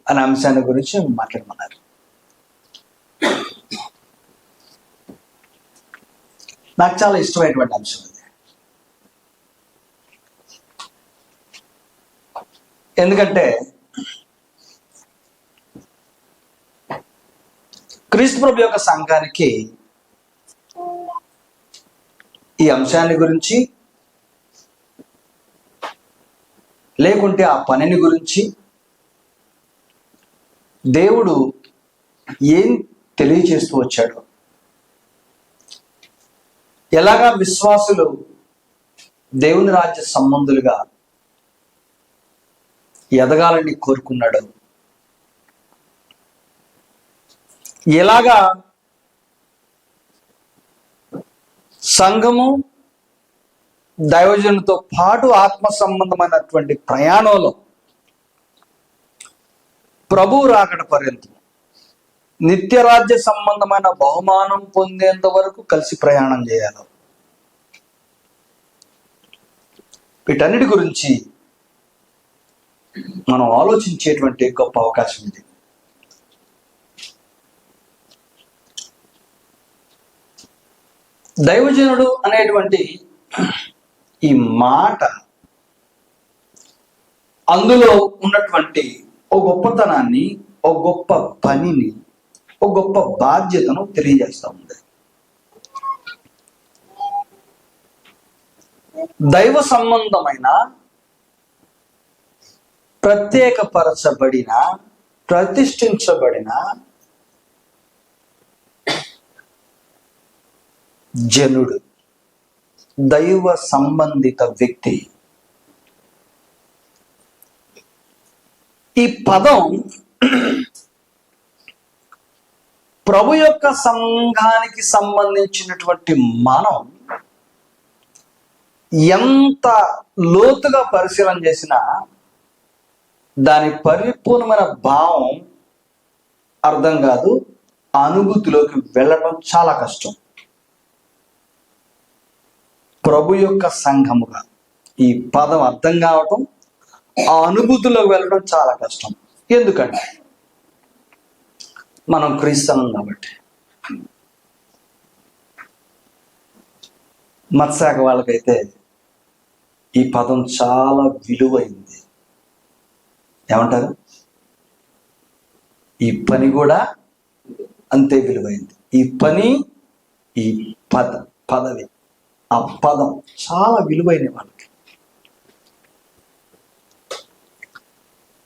అనే అంశాన్ని గురించి మాట్లాడమన్నారు. నాకు చాలా ఇష్టమైనటువంటి అంశం ఇది. ఎందుకంటే క్రీస్తు ప్రభు యొక్క సంఘానికి ఈ అంశాన్ని గురించి, లేకుంటే ఆ పనిని గురించి దేవుడు ఏం తెలియచేస్తూ వచ్చాడు, ఎలాగా విశ్వాసులు దేవుని రాజ్య సంబంధులుగా ఎదగాలని కోరుకున్నాడు, ఎలాగా సంఘము దైవజనులతో పాటు ఆత్మ సంబంధమైనటువంటి ప్రయాణంలో ప్రభు రాకడ పర్యంతం నిత్యరాజ్య సంబంధమైన బహుమానం పొందేంత వరకు కలిసి ప్రయాణం చేయాలి. వీటన్నిటి గురించి మనం ఆలోచించేటువంటి గొప్ప అవకాశం ఇది. దైవజనుడు అనేటువంటి ఈ మాట, అందులో ఉన్నటువంటి ఓ గొప్పతనాన్ని, ఓ గొప్ప పనిని, ఓ గొప్ప బాధ్యతను తెలియజేస్తూ ఉంది. దైవ సంబంధమైన, ప్రత్యేకపరచబడిన, ప్రతిష్ఠించబడిన జనుడు, దైవ సంబంధిత వ్యక్తి. ఈ పదం ప్రభు యొక్క సంఘానికి సంబంధించినటువంటి మనం ఎంత లోతుగా పరిశీలన చేసినా దాని పరిపూర్ణమైన భావం అర్థం కాదు, అనుభూతిలోకి వెళ్ళడం చాలా కష్టం. ప్రభు యొక్క సంఘముగా ఈ పదం అర్థం కావటం, ఆ అనుభూతిలోకి వెళ్ళడం చాలా కష్టం. ఎందుకంటే మనం క్రీస్తులం కాబట్టి. మత్స్యాక వాళ్ళకైతే ఈ పదం చాలా విలువైంది. ఏమంటారు? ఈ పని కూడా అంతే విలువైంది. ఈ పని, ఈ పదవి, ఆ పదం చాలా విలువైన వాళ్ళకి.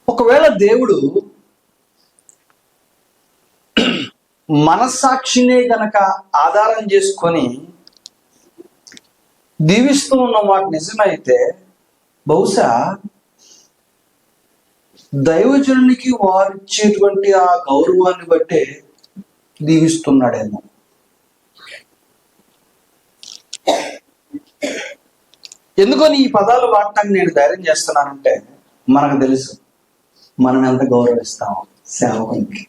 ఒకవేళ దేవుడు మనస్సాక్షినే గనక ఆధారం చేసుకొని దీవిస్తూ ఉన్న మాట నిజమైతే, బహుశా దైవజనునికి వారిచ్చేటువంటి ఆ గౌరవాన్ని బట్టే దీవిస్తున్నాడేమో. ఎందుకని ఈ పదాలు వాడటానికి నేను ధైర్యం చేస్తున్నానంటే, మనకు తెలుసు మనం ఎంత గౌరవిస్తాము సేవకునికి.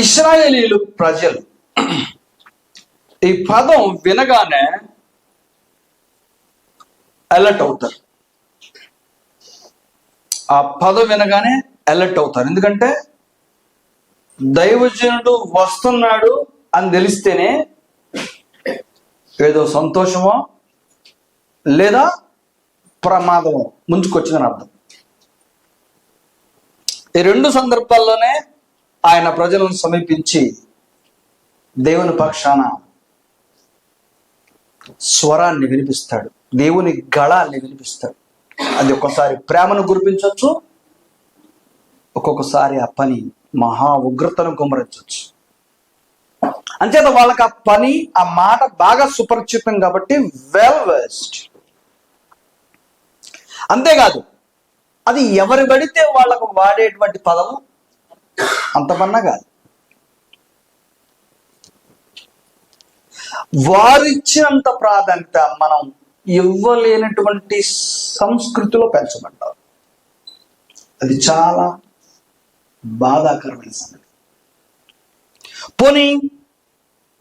ఇశ్రాయేలీలు ప్రజలు ఈ పదం వినగానే అలర్ట్ అవుతారు. ఆ పదం వినగానే అలర్ట్ అవుతారు. ఎందుకంటే దైవజనుడు వస్తున్నాడు అని తెలిస్తేనే ఏదో సంతోషమో లేదా ప్రమాదమో ముంచుకొచ్చిందని అర్థం. ఈ రెండు సందర్భాల్లోనే ఆయన ప్రజలను సమీపించి దేవుని పక్షాన స్వరాన్ని వినిపిస్తాడు, దేవుని గళాన్ని వినిపిస్తాడు. అది ఒక్కోసారి ప్రేమను కురిపించవచ్చు, ఒక్కొక్కసారి ఆ పని మహా ఉగ్రతను కుమరించవచ్చు. అంచేత వాళ్ళకి ఆ పని, ఆ మాట బాగా సుపరిచితం కాబట్టి వెల్ వెస్ట్. అంతేకాదు, అది ఎవరు పడితే వాళ్ళకు వాడేటువంటి పదము అంతమన్నా కాదు. వారిచ్చినంత ప్రాధాన్యత మనం ఇవ్వలేనటువంటి సంస్కృతిలో పెంచబడ్డారు. అది చాలా బాధాకరమైన సంగతి. పోనీ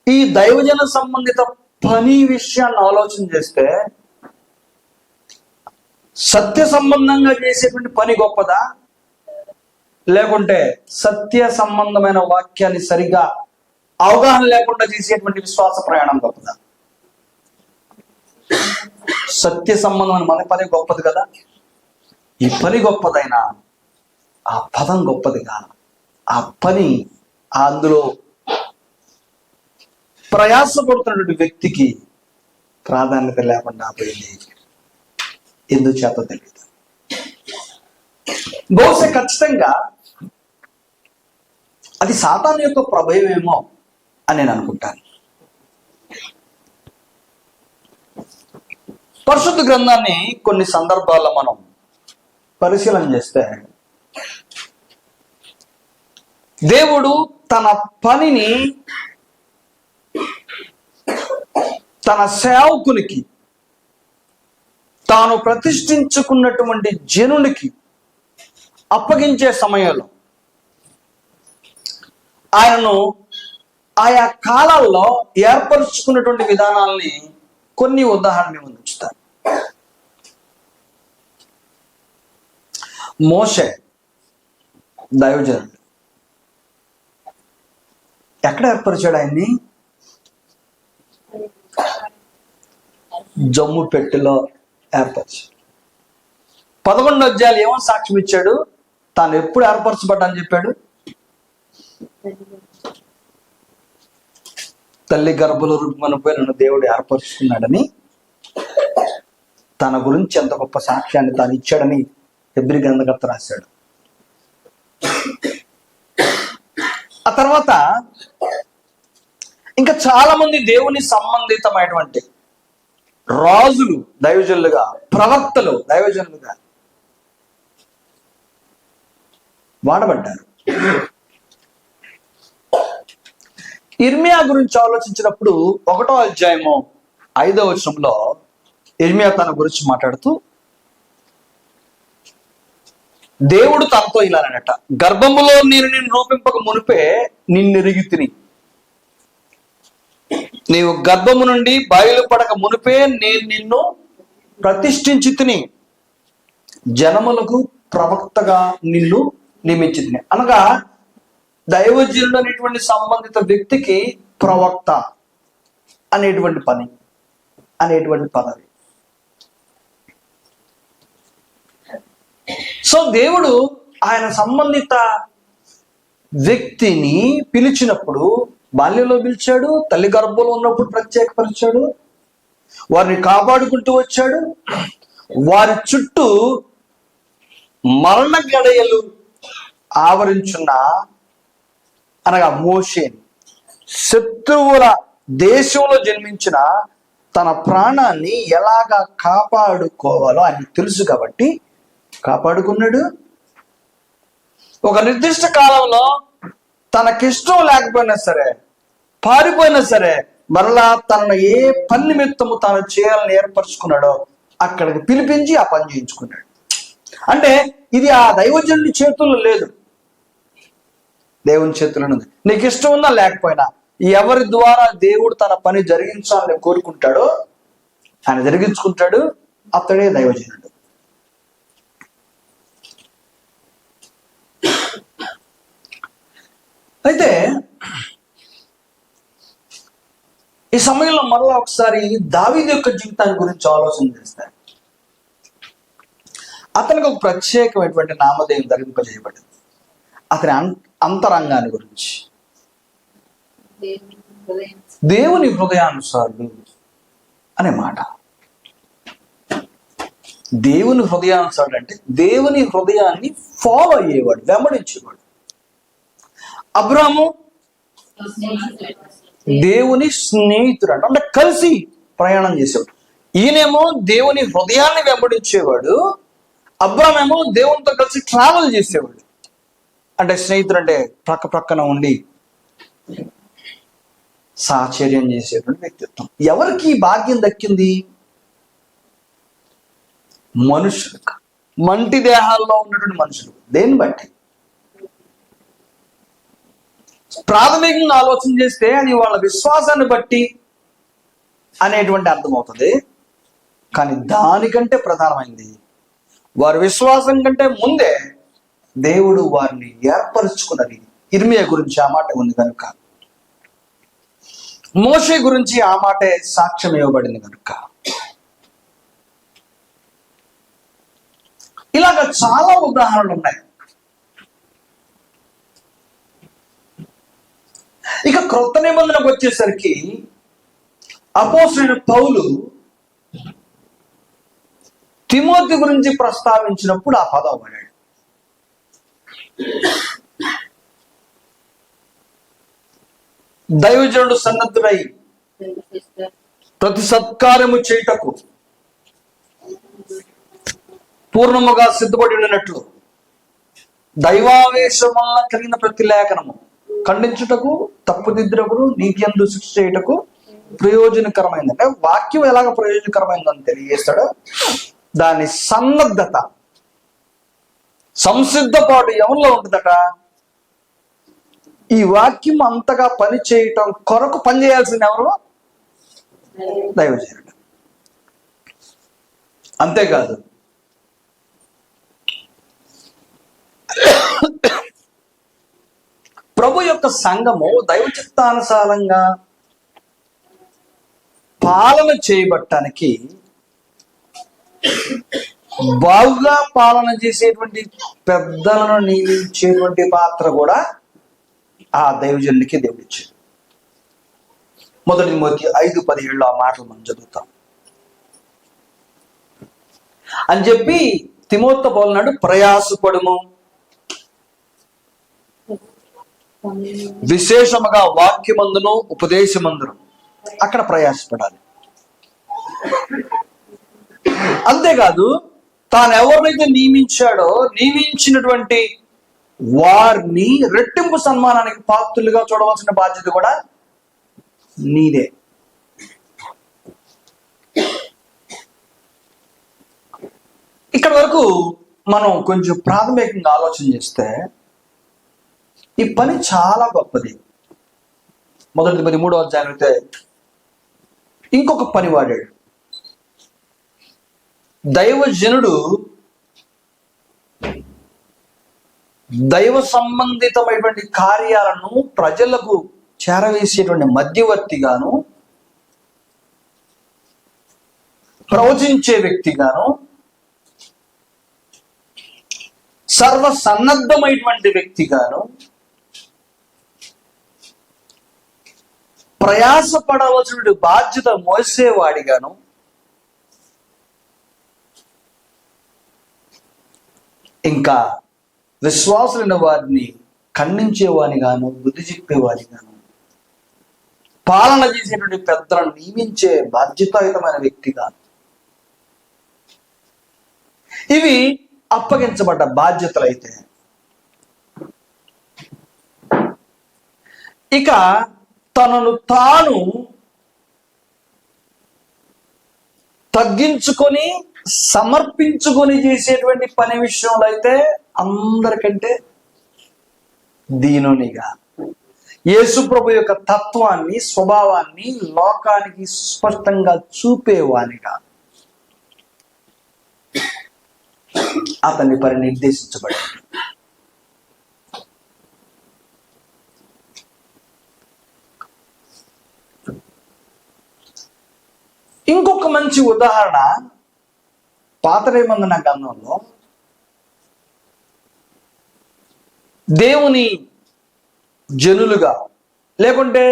ఈ దైవజన సంబంధిత పని విషయాన్ని ఆలోచన చేస్తే, సత్య సంబంధంగా చేసేటువంటి పని గొప్పదా, లేకుంటే సత్య సంబంధమైన వాక్యాన్ని సరిగా అవగాహన లేకుండా చేసేటువంటి విశ్వాస ప్రయాణం గొప్పదా? సత్య సంబంధమైన మన పని గొప్పది కదా. ఈ పని గొప్పదైనా ఆ పదం గొప్పదిగా, ఆ పని అందులో ప్రయాసపడుతున్నటువంటి వ్యక్తికి ప్రాధాన్యత లేకుండా పోయింది. ఎందుచేత తెలియదు. బహుశా ఖచ్చితంగా అది సాతాను యొక్క ప్రభావమేమో అని నేను అనుకుంటాను. పరిశుద్ధ గ్రంథాన్ని కొన్ని సందర్భాల్లో మనం పరిశీలన చేస్తే దేవుడు తన పనిని తన సేవకునికి, తాను ప్రతిష్ఠించుకున్నటువంటి జనునికి అప్పగించే సమయంలో ఆయనను ఆయా కాలాల్లో ఏర్పరుచుకున్నటువంటి విధానాల్ని కొన్ని ఉదాహరణ ఉంచుతారు. మోషే దైవజనుడు ఎక్కడ ఏర్పరిచాడు ఆయన్ని? జమ్ము పెట్టెలో ఏర్పరిచాడు. 11 అధ్యాయాలు ఏమో సాక్ష్యం ఇచ్చాడు? తాను ఎప్పుడు ఏర్పరచబడ్డా అని చెప్పాడు? తల్లి గర్భంలో రుగ్మనపై నన్ను దేవుడు ఏర్పరుచుకున్నాడని, తన గురించి ఎంత గొప్ప సాక్ష్యాన్ని తాను ఇచ్చాడని హెబ్రీ గ్రంథకర్త రాశాడు. ఆ తర్వాత ఇంకా చాలా మంది దేవుని సంబంధితమైనటువంటి రాజులు దైవజనులుగా, ప్రవక్తలు దైవజనులుగా వాడబడ్డారు. ఇర్మియా గురించి ఆలోచించినప్పుడు 1వ అధ్యాయము 5వ వచనంలో ఇర్మియా తన గురించి మాట్లాడుతూ దేవుడు తనతో ఇలా అన్నట, గర్భములో నేను నిన్ను రూపింపక మునిపే నిన్నెరిగి తిని, నీవు గర్భము నుండి బయలుపడక మునిపే నేను నిన్ను ప్రతిష్ఠించి తిని, జనములకు ప్రవక్తగా నిన్ను నియమించి తిని. అనగా దైవజనుడు అనేటువంటి సంబంధిత వ్యక్తికి ప్రవక్త అనేటువంటి పని, అనేటువంటి పదవి. సో దేవుడు ఆయన సంబంధిత వ్యక్తిని పిలిచినప్పుడు బాల్యంలో పిలిచాడు, తల్లి గర్భంలో ఉన్నప్పుడు ప్రత్యేకపరిచాడు, వారిని కాపాడుకుంటూ వచ్చాడు. వారి చుట్టూ మరణ గడయలు ఆవరించున్న అనగా మోషేని, శత్రువుల దేశంలో జన్మించిన తన ప్రాణాన్ని ఎలాగా కాపాడుకోవాలో ఆయన తెలుసు కాబట్టి కాపాడుకున్నాడు. ఒక నిర్దిష్ట కాలంలో తనకిష్టం లేకపోయినా సరే, పారిపోయినా సరే, మరలా తనను ఏ పని నిమిత్తము తాను చేయాలని ఏర్పరచుకున్నాడో అక్కడికి పిలిపించి ఆ పని చేయించుకున్నాడు. అంటే ఇది ఆ దైవజనుడి చేతుల్లో లేదు, దేవుని చేతుల్లో ఉంది. నీకు ఇష్టం ఉన్నా లేకపోయినా ఎవరి ద్వారా దేవుడు తన పని జరిగించాలని కోరుకుంటాడో ఆయన జరిగించుకుంటాడు. అతడే దైవజనుడు. అయితే ఈ సమయంలో మరలా ఒకసారి దావీదు యొక్క జీవితాన్ని గురించి ఆలోచన చేస్తారు. అతనికి ఒక ప్రత్యేకమైనటువంటి నామధేయం ధరింపజేయబడింది. అతని అంతరంగాన్ని గురించి, దేవుని హృదయానుసారుడు అనే మాట. దేవుని హృదయానుసారుడు అంటే దేవుని హృదయాన్ని ఫాలో అయ్యేవాడు, వెంబడించేవాడు. అబ్రాము దేవుని స్నేహితుడు అంటే కలిసి ప్రయాణం చేసేవాడు. ఈయనేమో దేవుని హృదయాన్ని వెంబడించేవాడు, అబ్రామేమో దేవునితో కలిసి ట్రావెల్ చేసేవాడు. అంటే స్నేహితుడు అంటే ప్రక్కన ఉండి సాచర్యం చేసేటువంటి వ్యక్తిత్వం. ఎవరికి ఈ భాగ్యం దక్కింది? మనుషులకు, మంటి దేహాల్లో ఉన్నటువంటి మనుషులు. దేన్ని బట్టి? ప్రాథమికంగా ఆలోచన చేస్తే అది వాళ్ళ విశ్వాసాన్ని బట్టి అనేటువంటి అర్థమవుతుంది. కానీ దానికంటే ప్రధానమైంది వారి విశ్వాసం కంటే ముందే దేవుడు వారిని ఏర్పరచుకున్నది. ఇర్మియా గురించి ఆ మాట ఉంది కనుక, మోషే గురించి ఆ మాటే సాక్ష్యం ఇవ్వబడింది కనుక, ఇలాగ చాలా ఉదాహరణలు ఉన్నాయి. ఇక క్రొత్త నిబంధనకు వచ్చేసరికి అపోస్తలుడైన పౌలు తిమోతి గురించి ప్రస్తావించినప్పుడు ఆ పదం వాడాడు. దైవజనుడు సన్నద్ధుడై ప్రతి సత్కార్యము చేయుటకు పూర్ణముగా సిద్ధపడి ఉండినట్లు దైవావేశం వల్ల కలిగిన ప్రతి లేఖనము ఖండించుటకు, తప్పుదిద్దుటకు, నీతి యందు శిక్ష చేయుటకు ప్రయోజనకరమైంది. అంటే వాక్యం ఎలాగ ప్రయోజనకరమైందని తెలియజేస్తాడు. దాని సన్నద్ధత, సంసిద్ధపాటు ఎవరిలో ఉంటుందట? ఈ వాక్యం అంతగా పని చేయటం కొరకు పని చేయాల్సింది ఎవరు? దైవజనుడు. అంతేకాదు, ప్రభు యొక్క సంఘము దైవ చిత్తానుసారంగా పాలన చేయబట్టానికి, బాగుగా పాలన చేసేటువంటి పెద్దలను నియమించేటువంటి పాత్ర కూడా ఆ దైవజనునికి దేవుడిచ్చాడు. 1 తిమోతి 5:17 ఆ మాటలు మనం చదువుతాం. అని చెప్పి తిమోతితో పౌలున్నాడు, ప్రయాసపడుము, విశేషముగా వాక్యమందును ఉపదేశమందును. అక్కడ ప్రయాసపడాలి. అంతేకాదు, తాను ఎవరినైతే నియమించాడో నియమించినటువంటి వారిని రెట్టింపు సన్మానానికి పాత్రులుగా చూడవలసిన బాధ్యత కూడా నీదే. ఇక్కడ వరకు మనం కొంచెం ప్రాథమికంగా ఆలోచన చేస్తే ఈ పని చాలా గొప్పది. 1 తిమోతి 3వ అధ్యాయం అయితే ఇంకొక పని వాడాడు. దైవజనుడు దైవ సంబంధితమైనటువంటి కార్యాలను ప్రజలకు చేరవేసేటువంటి మధ్యవర్తిగాను, ప్రవచించే వ్యక్తిగాను, సర్వసన్నద్ధమైనటువంటి వ్యక్తిగాను, ప్రయాసపడవలసిన బాధ్యత మోసేవాడిగాను, ఇంకా విశ్వాసులైన వారిని ఖండించేవానిగాను, బుద్ధి చెప్పేవానిగాను, పాలన చేసేటువంటి పెద్దలను నియమించే బాధ్యతాయుతమైన వ్యక్తిగాను, ఇవి అప్పగించబడ్డ బాధ్యతలైతే, ఇక తనను తాను తగ్గించుకొని సమర్పించుకొని చేసేటువంటి పని విషయంలో అయితే అందరికంటే దీనునిగా, యేసు ప్రభు యొక్క తత్వాన్ని, స్వభావాన్ని లోకానికి స్పష్టంగా చూపేవానిగా అతన్ని పని నిర్దేశించబడింది. ఇంకొక మంచి ఉదాహరణ పాత నిబంధన గ్రంథంలో దేవుని జనులుగా, లేకుంటే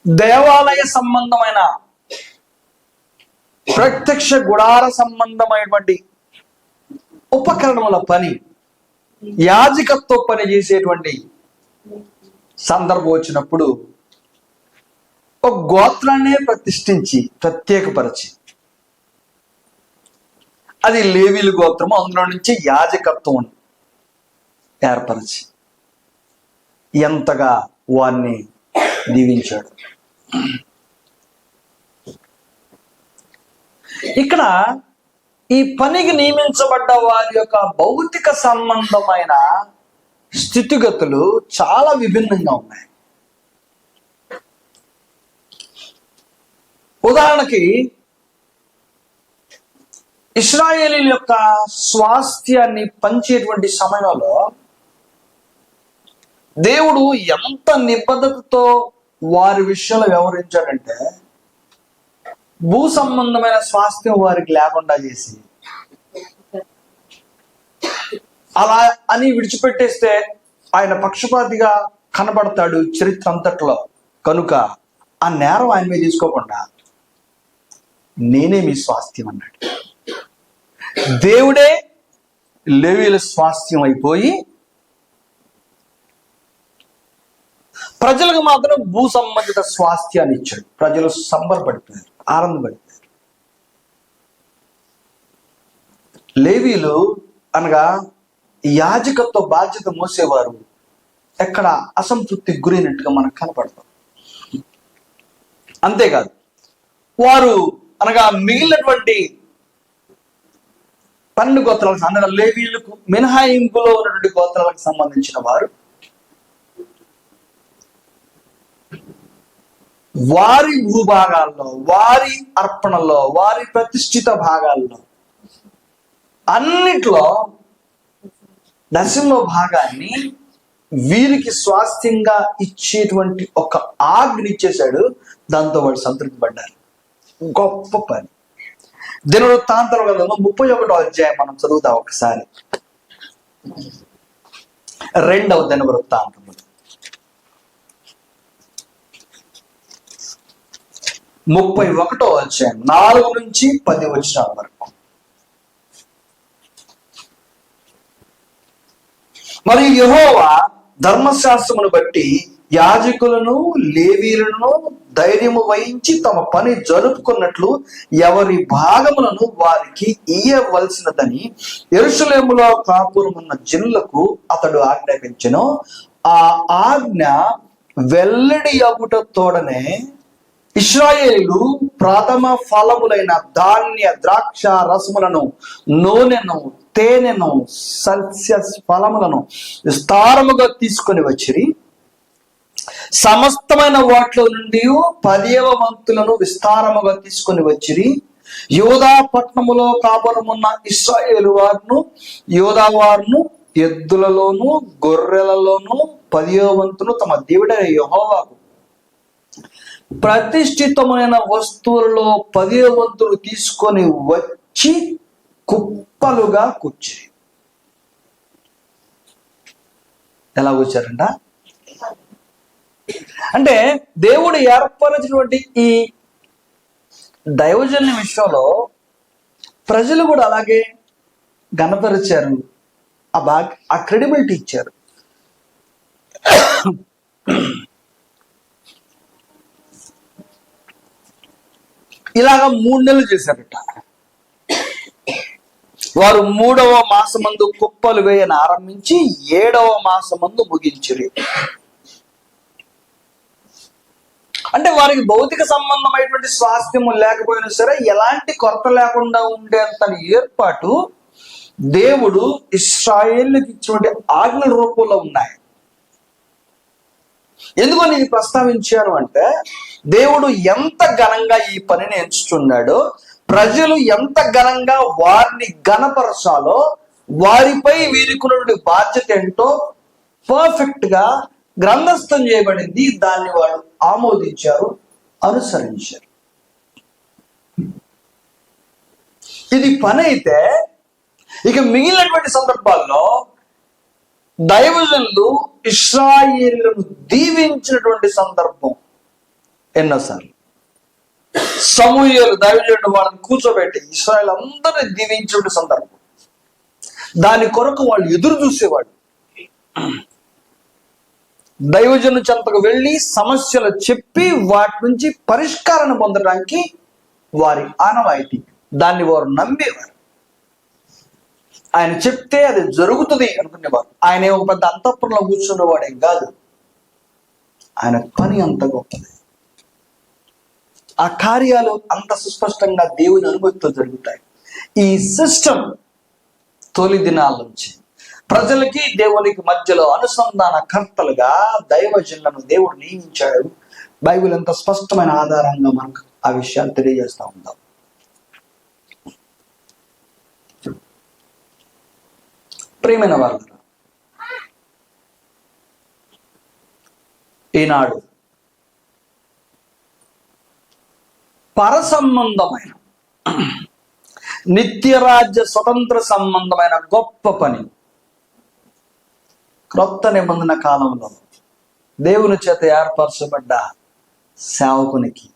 దేవాలయ సంబంధమైన ప్రత్యక్ష గుడార సంబంధమైనటువంటి ఉపకరణముల పని, యాజకత్వ పని చేసేటువంటి సందర్భం వచ్చినప్పుడు ఒక గోత్రాన్నే ప్రతిష్ఠించి ప్రత్యేకపరిచి, అది లేవీలు గోత్రము, అందులో నుంచి యాజకత్వం ఏర్పరిచి ఎంతగా వారిని దీవించాడు. ఇక్కడ ఈ పనికి నియమించబడ్డ వారి యొక్క భౌతిక సంబంధమైన స్థితిగతులు చాలా విభిన్నంగా ఉన్నాయి. ఉదాహరణకి ఇశ్రాయేలీల యొక్క స్వాస్థ్యాన్ని పంచేటువంటి సమయంలో దేవుడు ఎంత నిబద్ధతతో వారి విషయంలో వ్యవహరించాడంటే, భూ సంబంధమైన స్వాస్థ్యం వారికి లేకుండా చేసి అలా అని విడిచిపెట్టేస్తే ఆయన పక్షపాతిగా కనబడతాడు చరిత్ర అంతట్లో. కనుక ఆ నేరం ఆయన మీద తీసుకోకుండా నేనే మీ స్వాస్థ్యం అన్నాడు. దేవుడే లేవీయుల స్వాస్థ్యం అయిపోయి ప్రజలకు మాత్రం భూ సంబంధిత స్వాస్థ్యాన్ని ఇచ్చాడు. ప్రజలు సంబరపడిపోయారు, ఆనందపడిపోయారు. లేవీయులు అనగా యాజకత్వ బాధ్యత మోసేవారు ఎక్కడ అసంతృప్తికి గురైనట్టుగా మనకు కనపడతాం. అంతేకాదు, వారు అనగా మిగిలినటువంటి 12 గోత్రాలకు అనగా లేవీయులకు మినహాయింపులో ఉన్నటువంటి గోత్రాలకు సంబంధించిన వారు వారి భూభాగాల్లో, వారి అర్పణల్లో, వారి ప్రతిష్ఠిత భాగాల్లో అన్నిట్లో దశమ భాగాన్ని వీరికి స్వాస్థ్యంగా ఇచ్చేటువంటి ఒక ఆజ్ఞ ఇచ్చేశాడు. దాంతో వాళ్ళు సంతృప్తి పడ్డారు. గొప్ప పని. దినవృత్తాంతాల గ్రంథంలో 31వ అధ్యాయం మనం చదువుతాం ఒకసారి. 2వ దినవృత్తాంతము 31వ అధ్యాయం 4 నుంచి 10 వచనాల వరకు. మరియు యెహోవా ధర్మశాస్త్రమును బట్టి యాజకులను లేవీయులను ధైర్యము వహించి తమ పని జరుపుకున్నట్లు ఎవరి భాగములను వారికి ఇయ్యవలసినదని యెరూషలేములో కాపురమున్న జనులకు అతడు ఆజ్ఞాపించెను. ఆ ఆజ్ఞ వెల్లడి అగుట తోడనే ఇశ్రాయేలు ప్రథమ ఫలములైన ధాన్య ద్రాక్ష రసములను, నూనెను, తేనెను, సస్య ఫలములను విస్తారముగా తీసుకొని వచ్చిరి. సమస్తమైన వాటిలో నుండి 10వ వంతులను విస్తారముగా తీసుకొని వచ్చిరి. యోధా పట్టణములో కాపురమున్న ఇశ్రాయేలు వారును యోధా వారును ఎద్దులలోను గొర్రెలలోను 10వ వంతులు తమ దేవుడైన యెహోవాకు ప్రతిష్ఠితమైన వస్తువులలో 10వ వంతులు తీసుకొని వచ్చి కుప్పలుగా కూర్చి. ఎలా కూర్చారంట అంటే, దేవుడు ఏర్పరిచినటువంటి ఈ దైవజన్య విషయంలో ప్రజలు కూడా అలాగే గణపరిచారు. ఆ క్రెడిబిలిటీ ఇచ్చారు. ఇలాగా 3 నెలలు చేశారట. వారు 3వ మాసమందు కుప్పలు వేయని ఆరంభించి 7వ మాసమందు ముగించిరి. అంటే వారికి భౌతిక సంబంధమైనటువంటి స్వాస్థ్యము లేకపోయినా సరే ఎలాంటి కొరత లేకుండా ఉండేంత ఏర్పాటు దేవుడు ఇశ్రాయేలుకి ఇచ్చినటువంటి ఆజ్ఞల రూపంలో ఉన్నాయి. ఎందుకో నేను ప్రస్తావించాను అంటే, దేవుడు ఎంత ఘనంగా ఈ పనిని ఎంచుతున్నాడో, ప్రజలు ఎంత ఘనంగా వారిని ఘనపరచాలో, వారిపై వీరికున్నటువంటి బాధ్యత ఏంటో పర్ఫెక్ట్ గా గ్రంథస్థం చేయబడింది. దాన్ని వాళ్ళు ఆమోదించారు, అనుసరించారు. ఇది పని అయితే ఇక మిగిలినటువంటి సందర్భాల్లో దైవజనులు ఇశ్రాయేలును దీవించినటువంటి సందర్భం ఎన్నోసార్లు. సమూయేలు దైవజనుడు వాళ్ళని కూర్చోబెట్టి ఇశ్రాయేలు అందరినీ దీవించిన సందర్భం. దాని కొరకు వాళ్ళు ఎదురు చూసేవాడు. దైవజను చెంతకు వెళ్ళి సమస్యలు చెప్పి వాటి నుంచి పరిష్కారాన్ని పొందడానికి వారి ఆనవాయితీ. దాన్ని వారు నమ్మేవారు. ఆయన చెప్తే అది జరుగుతుంది అనుకునేవారు. ఆయన ఒక పెద్ద అంతఃపురంలో కూర్చున్నవాడేం కాదు. ఆయన పని అంత గొప్పది. ఆ కార్యాలు అంత సుస్పష్టంగా దేవుని అనుమతితో జరుగుతాయి. ఈ సిస్టమ్ తొలి దినాల నుంచి ప్రజలకి దేవునికి మధ్యలో అనుసంధాన కర్తలుగా దైవజనులను దేవుడు నియమించాడు. బైబిల్ ఎంత స్పష్టమైన ఆధారంగా మనకు ఆ విషయాలు తెలియజేస్తా ఉందాం. ప్రియమైన వారు, ఈనాడు పరసంబంధమైన నిత్యరాజ్య స్వతంత్ర సంబంధమైన గొప్ప పని క్రొత్త నిబంధన కాలంలో దేవుని చేత ఏర్పరచబడ్డ సేవకునికి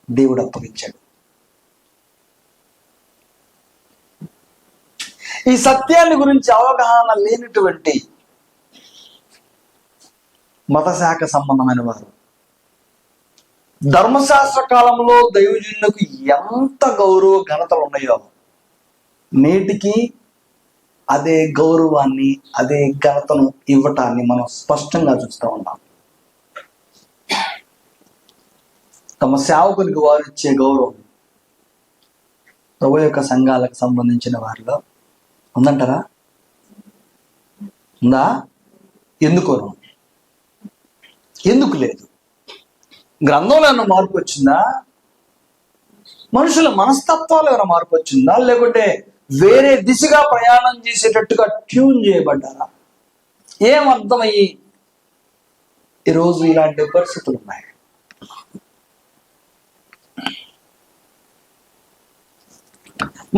దేవుడు అప్పగించాడు. ఈ సత్యాన్ని గురించి అవగాహన లేనటువంటి మతశాఖ సంబంధమైన వారు ధర్మశాస్త్ర కాలంలో దైవజనులకు ఎంత గౌరవ ఘనతలు ఉన్నాయో నేటికి అదే గౌరవాన్ని, అదే ఘనతను ఇవ్వటాన్ని మనం స్పష్టంగా చూస్తూ ఉన్నాం. తమ సేవకునికి వారు ఇచ్చే గౌరవం ప్రభు యొక్క సంఘాలకు సంబంధించిన వారిలో ఉందంటారా? ఉందా? ఎందుకు లేదు? గ్రంథంలో ఏమైనా మార్పు వచ్చిందా? మనుషుల మనస్తత్వాలు ఏమైనా మార్పు వచ్చిందా? లేకుంటే వేరే దిశగా ప్రయాణం చేసేటట్టుగా ట్యూన్ చేయబడ్డారా? ఏం అర్థమయ్యి ఈరోజు ఇలాంటి పరిస్థితులు ఉన్నాయి?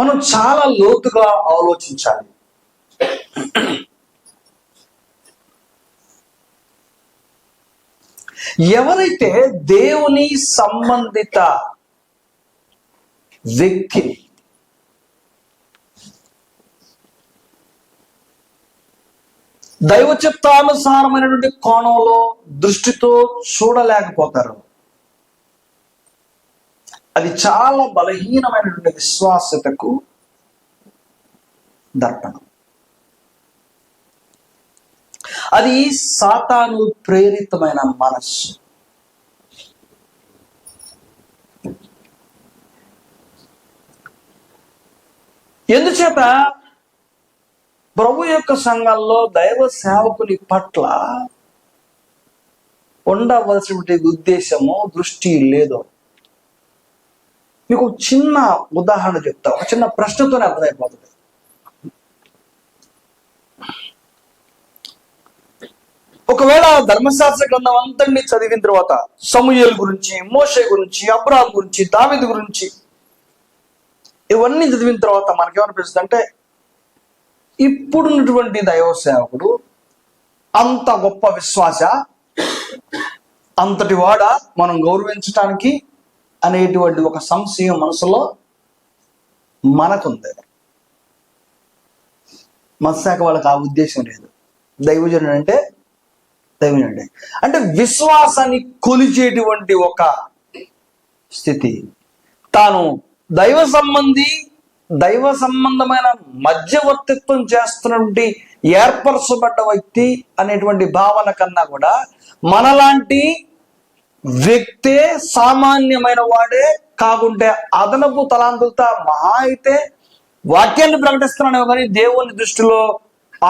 మనం చాలా లోతుగా ఆలోచించాలి. ఎవరైతే దేవుని సంబంధిత వ్యక్తిని దైవ చిత్తానుసారమైనటువంటి కోణంలో దృష్టితో చూడలేకపోతారు, అది చాలా బలహీనమైనటువంటి విశ్వాసతకు దర్పణం. అది సాతాను ప్రేరితమైన మనస్సు. ఎందుచేత ప్రభు యొక్క సంఘంలో దైవ సేవకుని పట్ల ఉండవలసిన ఉద్దేశము, దృష్టి లేదు. మీకు చిన్న ఉదాహరణ చెప్తా, ఒక చిన్న ప్రశ్నతోనే అర్థమైపోతుంది. ఒకవేళ ధర్మశాస్త్ర గ్రంథం అంతటినీ చదివిన తర్వాత సమూయేలు గురించి, మోషే గురించి, అబ్రాహాం గురించి, దావీదు గురించి ఇవన్నీ చదివిన తర్వాత మనకేమనిపిస్తుంది అంటే, ఇప్పుడున్నటువంటి దైవ సేవకుడు అంత గొప్ప విశ్వాస, అంతటి వాడ మనం గౌరవించటానికి అనేటువంటి ఒక సంశయం మనసులో మనకుంది. మత్స్యాక వాళ్ళకి ఆ ఉద్దేశం లేదు. దైవజనుడు అంటే దైవజనుడే అంటే విశ్వాసాన్ని కొలిచేటువంటి ఒక స్థితి. తాను దైవ సంబంధమైన మధ్యవర్తిత్వం చేస్తున్నటువంటి ఏర్పరచబడ్డ వ్యక్తి అనేటువంటి భావన కన్నా కూడా మనలాంటి వ్యక్తే సామాన్యమైన వాడే కాకుంటే అదనపు తలాంతులతో మహా అయితే వాక్యాన్ని ప్రకటిస్తున్నాను కానీ దేవుని దృష్టిలో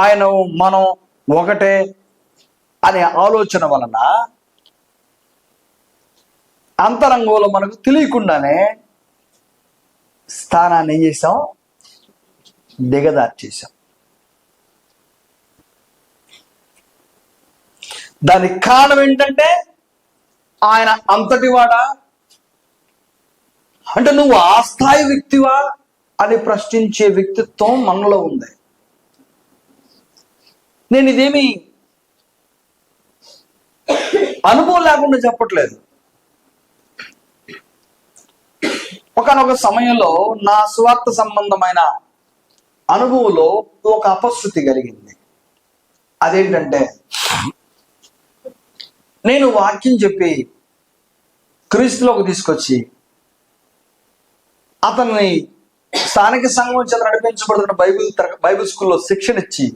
ఆయన మనం ఒకటే అనే ఆలోచన వలన అంతరంగంలో మనకు తెలియకుండానే స్థానాన్ని ఏం చేసాం? దిగదార్చేసాం. దానికి కారణం ఏంటంటే ఆయన అంతటి వాడా అంటే నువ్వు ఆ స్థాయి వ్యక్తివా అని ప్రశ్నించే వ్యక్తిత్వం మనలో ఉంది. నేను ఇదేమి అనుభవం లేకుండా చెప్పట్లేదు. ఒకనొక సమయంలో నా స్వార్థ సంబంధమైన అనుభవంలో ఒక అపశృతి కలిగింది. అదేంటంటే, నేను వాక్యం చెప్పి క్రీస్తులోకి తీసుకొచ్చి అతన్ని స్థానిక సంఘం చేత నడిపించబడుతున్న బైబిల్ స్కూల్లో శిక్షణ ఇచ్చి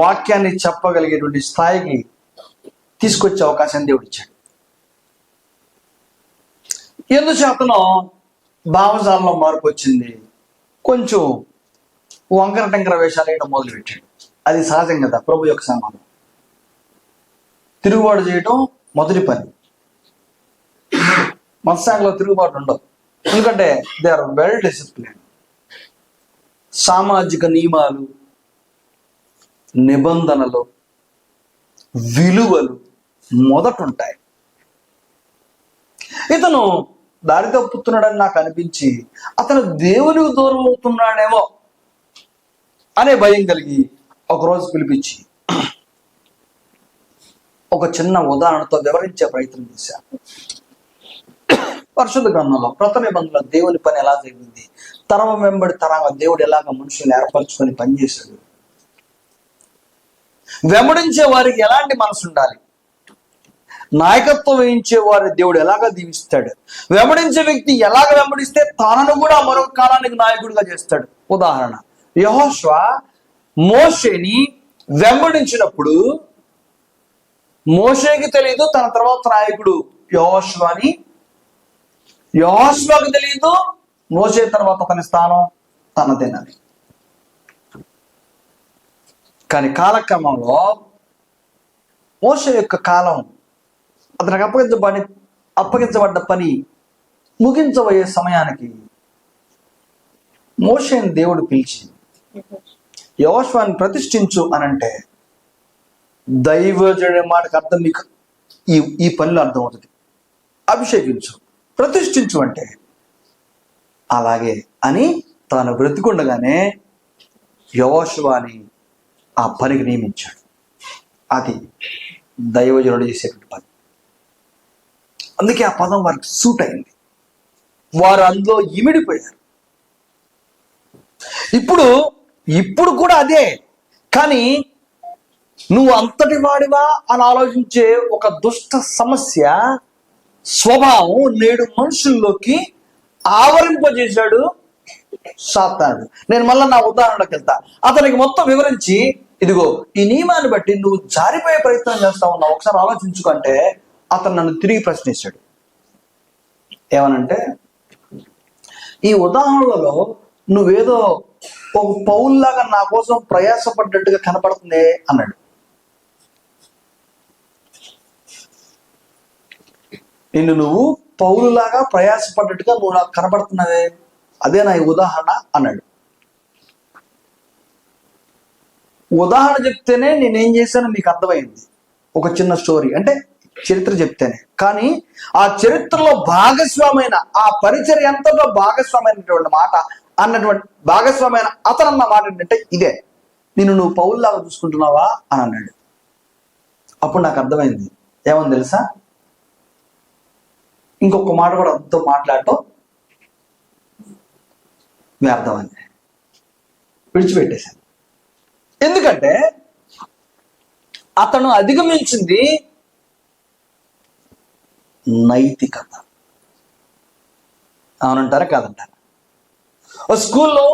వాక్యాన్ని చెప్పగలిగేటువంటి స్థాయికి తీసుకొచ్చే అవకాశం దేవుడు ఇచ్చాడు. ఎందుచేతనో భావజాలంలో మార్పు వచ్చింది. కొంచెం వంకర టెంకర వేషాలు వేయడం మొదలుపెట్టాడు. అది సహజం కదా. ప్రభు యొక్క సమానం తిరుగుబాటు చేయడం మొదటి పని. మత్స్యాగలో తిరుగుబాటు ఉండవు, ఎందుకంటే దే ఆర్ వెల్ డిసిప్లిన్. సామాజిక నియమాలు, నిబంధనలు, విలువలు మొదట ఉంటాయి. ఇతను దారి తప్పుతున్నాడని నాకు అనిపించి అతను దేవునికి దూరం అవుతున్నాడేమో అనే భయం కలిగి ఒకరోజు పిలిపించి ఒక చిన్న ఉదాహరణతో వివరించే ప్రయత్నం చేశాను. పరిశుద్ధ గ్రంథంలో కృత నిబంధనలో దేవుని పని ఎలా జరిగింది, తరం వెంబడి తరంగా దేవుడు ఎలాగ మనుషులను ఏర్పరచుకొని పనిచేశాడు, వెంబడించే వారికి ఎలాంటి మనసు ఉండాలి, నాయకత్వం వహించే వారి దేవుడు ఎలాగ దీవిస్తాడు, వెంబడించే వ్యక్తి ఎలాగ వెంబడిస్తే తనను కూడా మరొక కాలానికి నాయకుడిగా చేస్తాడు. ఉదాహరణ, యెహోషువ మోషేని వెంబడించినప్పుడు మోషేకి తెలియదు తన తర్వాత నాయకుడు యెహోషువ అని, యెహోషువకు తెలియదు మోషే తర్వాత అతని స్థానం తనదేనని. కానీ కాలక్రమంలో మోషే యొక్క కాలం, అతనికి అప్పగించబడ్డ పని ముగించబోయే సమయానికి మోషేని దేవుడు పిలిచి యెహోషువని ప్రతిష్ఠించు అనంటే, దైవజనుడి మాటకు అర్థం మీకు ఈ పనిలో అర్థమవుతుంది. అభిషేకించు, ప్రతిష్ఠించు అంటే అలాగే అని తాను బ్రతికుండగానే యెహోషువని ఆ పనికి నియమించాడు. అది దైవజనుడు చేసేటువంటి పని. అందుకే ఆ పదం వారికి సూట్ అయింది, వారు అందులో ఇమిడిపోయారు. ఇప్పుడు కూడా అదే. కానీ నువ్వు అంతటి వాడివా అని ఆలోచించే ఒక దుష్ట సమస్య స్వభావం నేడు మనుషుల్లోకి ఆవరింపజేశాడు సాతానుడు. నేను మళ్ళీ నా ఉదాహరణకు వెళ్తా. అతనికి మొత్తం వివరించి, ఇదిగో ఈ నియమాన్ని బట్టి నువ్వు జారిపోయే ప్రయత్నం చేస్తా ఉన్నావు, ఒకసారి ఆలోచించుకుంటే అతను నన్ను తిరిగి ప్రశ్నించాడు. ఏమనంటే, ఈ ఉదాహరణలో నువ్వేదో ఒక పౌల్లాగా నా కోసం ప్రయాసపడ్డట్టుగా కనపడుతుంది అన్నాడు. నువ్వు పౌలులాగా ప్రయాసపడ్డట్టుగా నువ్వు నాకు కనపడుతున్నదే, అదే నా ఉదాహరణ అన్నాడు. ఉదాహరణ చెప్తేనే నేనేం చేశానో మీకు అర్థమైంది. ఒక చిన్న స్టోరీ అంటే చరిత్ర చెప్తేనే. కానీ ఆ చరిత్రలో భాగస్వామైన, ఆ పరిచర్య ఎంతలో భాగస్వామైనటువంటి మాట అన్నటువంటి భాగస్వామైన అతను అన్న మాట ఏంటంటే ఇదే, నువ్వు పౌలులాగా చూసుకుంటున్నావా అని అన్నాడు. అప్పుడు నాకు అర్థమైంది. ఏమని తెలుసా, ఇంకొక మాట కూడా అంతా మాట్లాడటం వ్యర్థమని విడిచిపెట్టేశాను. ఎందుకంటే అతను అధిగమించింది నైతికత. అవునంటారా కాదంటారా? ఒక స్కూల్లో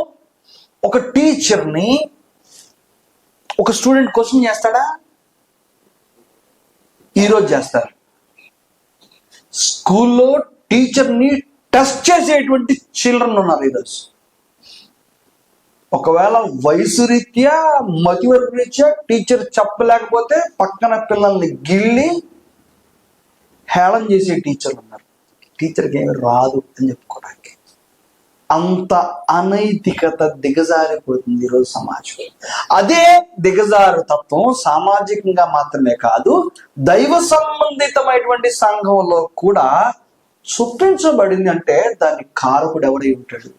ఒక టీచర్ని ఒక స్టూడెంట్ క్వశ్చన్ చేస్తాడా? ఈరోజు చేస్తారు. స్కూల్లో టీచర్ని టెస్ట్ చేసేటువంటి చిల్డ్రన్ ఉన్నారు ఈరోజు. ఒకవేళ వయసు రీత్యా, మతివరపు రీత్యా టీచర్ చెప్పలేకపోతే పక్కన పిల్లల్ని గిల్లి హేళన చేసే టీచర్లు ఉన్నారు. టీచర్కి ఏమి రాదు అని చెప్పుకోవడానికి. అంత అనైతికత దిగజారిపోతుంది ఈరోజు సమాజం. అదే దిగజారు తత్వం సామాజికంగా మాత్రమే కాదు, దైవ సంబంధితమైనటువంటి సంఘంలో కూడా సృష్టించబడింది. అంటే దాన్ని కారకుడు ఎవడై ఉంటాడు?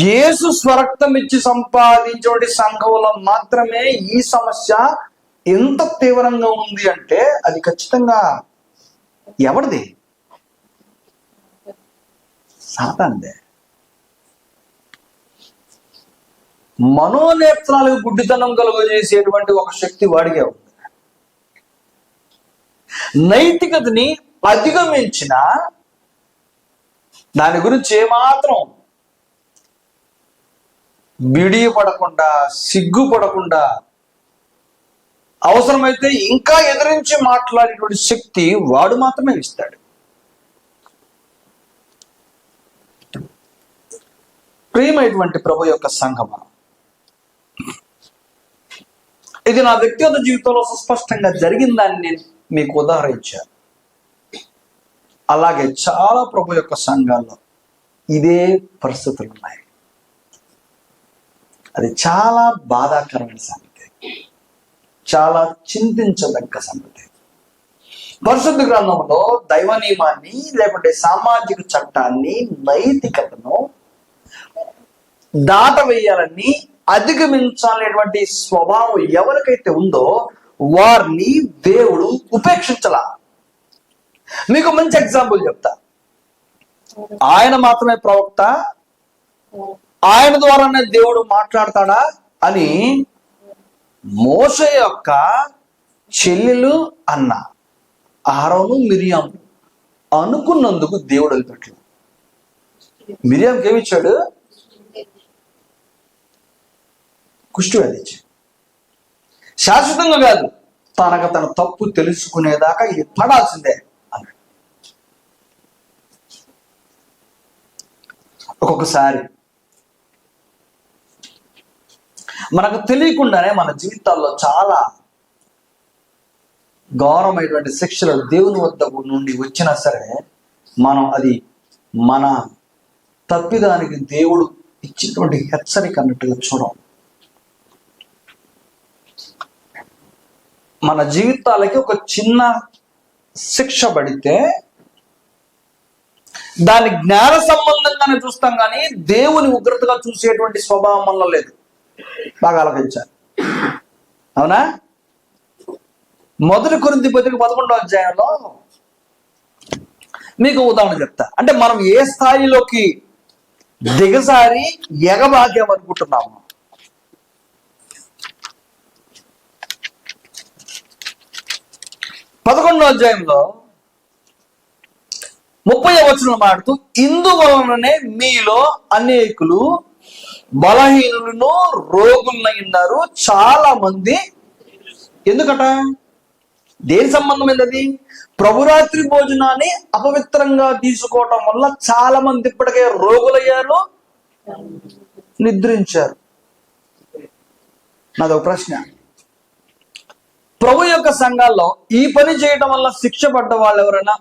యేసు స్వరక్తం ఇచ్చి సంపాదించేటువంటి సంఘంలో మాత్రమే ఈ సమస్య ఎంత తీవ్రంగా ఉంది అంటే అది ఖచ్చితంగా ఎవరిది? సాతానుదే. మనోనేత్రాలకు గుడ్డితనం కలుగజేసేటువంటి ఒక శక్తి వాడికే ఉంది. నైతికతని అధిగమించిన దాని గురించి ఏమాత్రం బిడియపడకుండా, సిగ్గుపడకుండా, అవసరమైతే ఇంకా ఎదిరించి మాట్లాడేటువంటి శక్తి వాడు మాత్రమే ఇస్తాడు. ప్రియమైనటువంటి ప్రభు యొక్క సంఘమా, ఇది నా వ్యక్తిగత జీవితంలో సుస్పష్టంగా జరిగిందని నేను మీకు ఉదాహరించాను. అలాగే చాలా ప్రభు యొక్క సంఘాల్లో ఇదే పరిస్థితులు ఉన్నాయి. అది చాలా బాధాకరమైన సంగతి, చాలా చింతించదగ్గ సంగతి. పరిశుద్ధ గ్రంథంలో దైవ నియమాన్ని లేకుంటే సామాజిక చట్టాన్ని, నైతికతను దాటవేయాలని, అధిగమించాలనేటువంటి స్వభావం ఎవరికైతే ఉందో వారిని దేవుడు ఉపేక్షించలా. మీకు మంచి ఎగ్జాంపుల్ చెప్తా. ఆయన మాత్రమే ప్రవక్త, ఆయన ద్వారానే దేవుడు మాట్లాడతాడా అని మోషే యొక్క చెల్లెలు అన్న అహరోను, మిరియాము అనుకున్నందుకు దేవుడు వదిలిపెట్టలేదు. మిరియాంకి ఏమి ఇచ్చాడు? కుష్టి వ్యాధి ఇచ్చాడు. శాశ్వతంగా కాదు, తనకు తన తప్పు తెలుసుకునేదాకా ఇది పడాల్సిందే అన్నాడు. ఒక్కొక్కసారి మనకు తెలియకుండానే మన జీవితాల్లో చాలా ఘోరమైనటువంటి శిక్షలు దేవుని వద్ద నుండి వచ్చినా సరే మనం అది మన తప్పిదానికి దేవుడు ఇచ్చినటువంటి హెచ్చరిక అన్నట్టుగా చూడం. మన జీవితాలకి ఒక చిన్న శిక్ష పడితే దాని జ్ఞాన సంబంధంగానే చూస్తాం, కానీ దేవుని ఉగ్రతగా చూసేటువంటి స్వభావం వల్ల లేదు. బాగా ఆలోచించాలి, అవునా? 1 కొరింథీ పత్రిక 11వ అధ్యాయంలో మీకు ఉదాహరణ చెప్తా. అంటే మనం ఏ స్థాయిలోకి దిగజారి ఎగబాగాం అనుకుంటున్నాము. 11వ అధ్యాయంలో 30వ వచనం మాడుతూ, ఇందువలననే మీలో అనేకులు బలహీనులను, రోగులై ఉన్నారు, చాలా మంది. ఎందుకట? దేని సంబంధమైనది? ప్రభురాత్రి భోజనాన్ని అపవిత్రంగా తీసుకోవటం వల్ల చాలా మంది ఇప్పటికే రోగులయ్యారు, నిద్రించారు. నాదొక ప్రశ్న, ప్రభు యొక్క సంఘాల్లో ఈ పని చేయటం వల్ల శిక్ష పడ్డ వాళ్ళు ఎవరైనా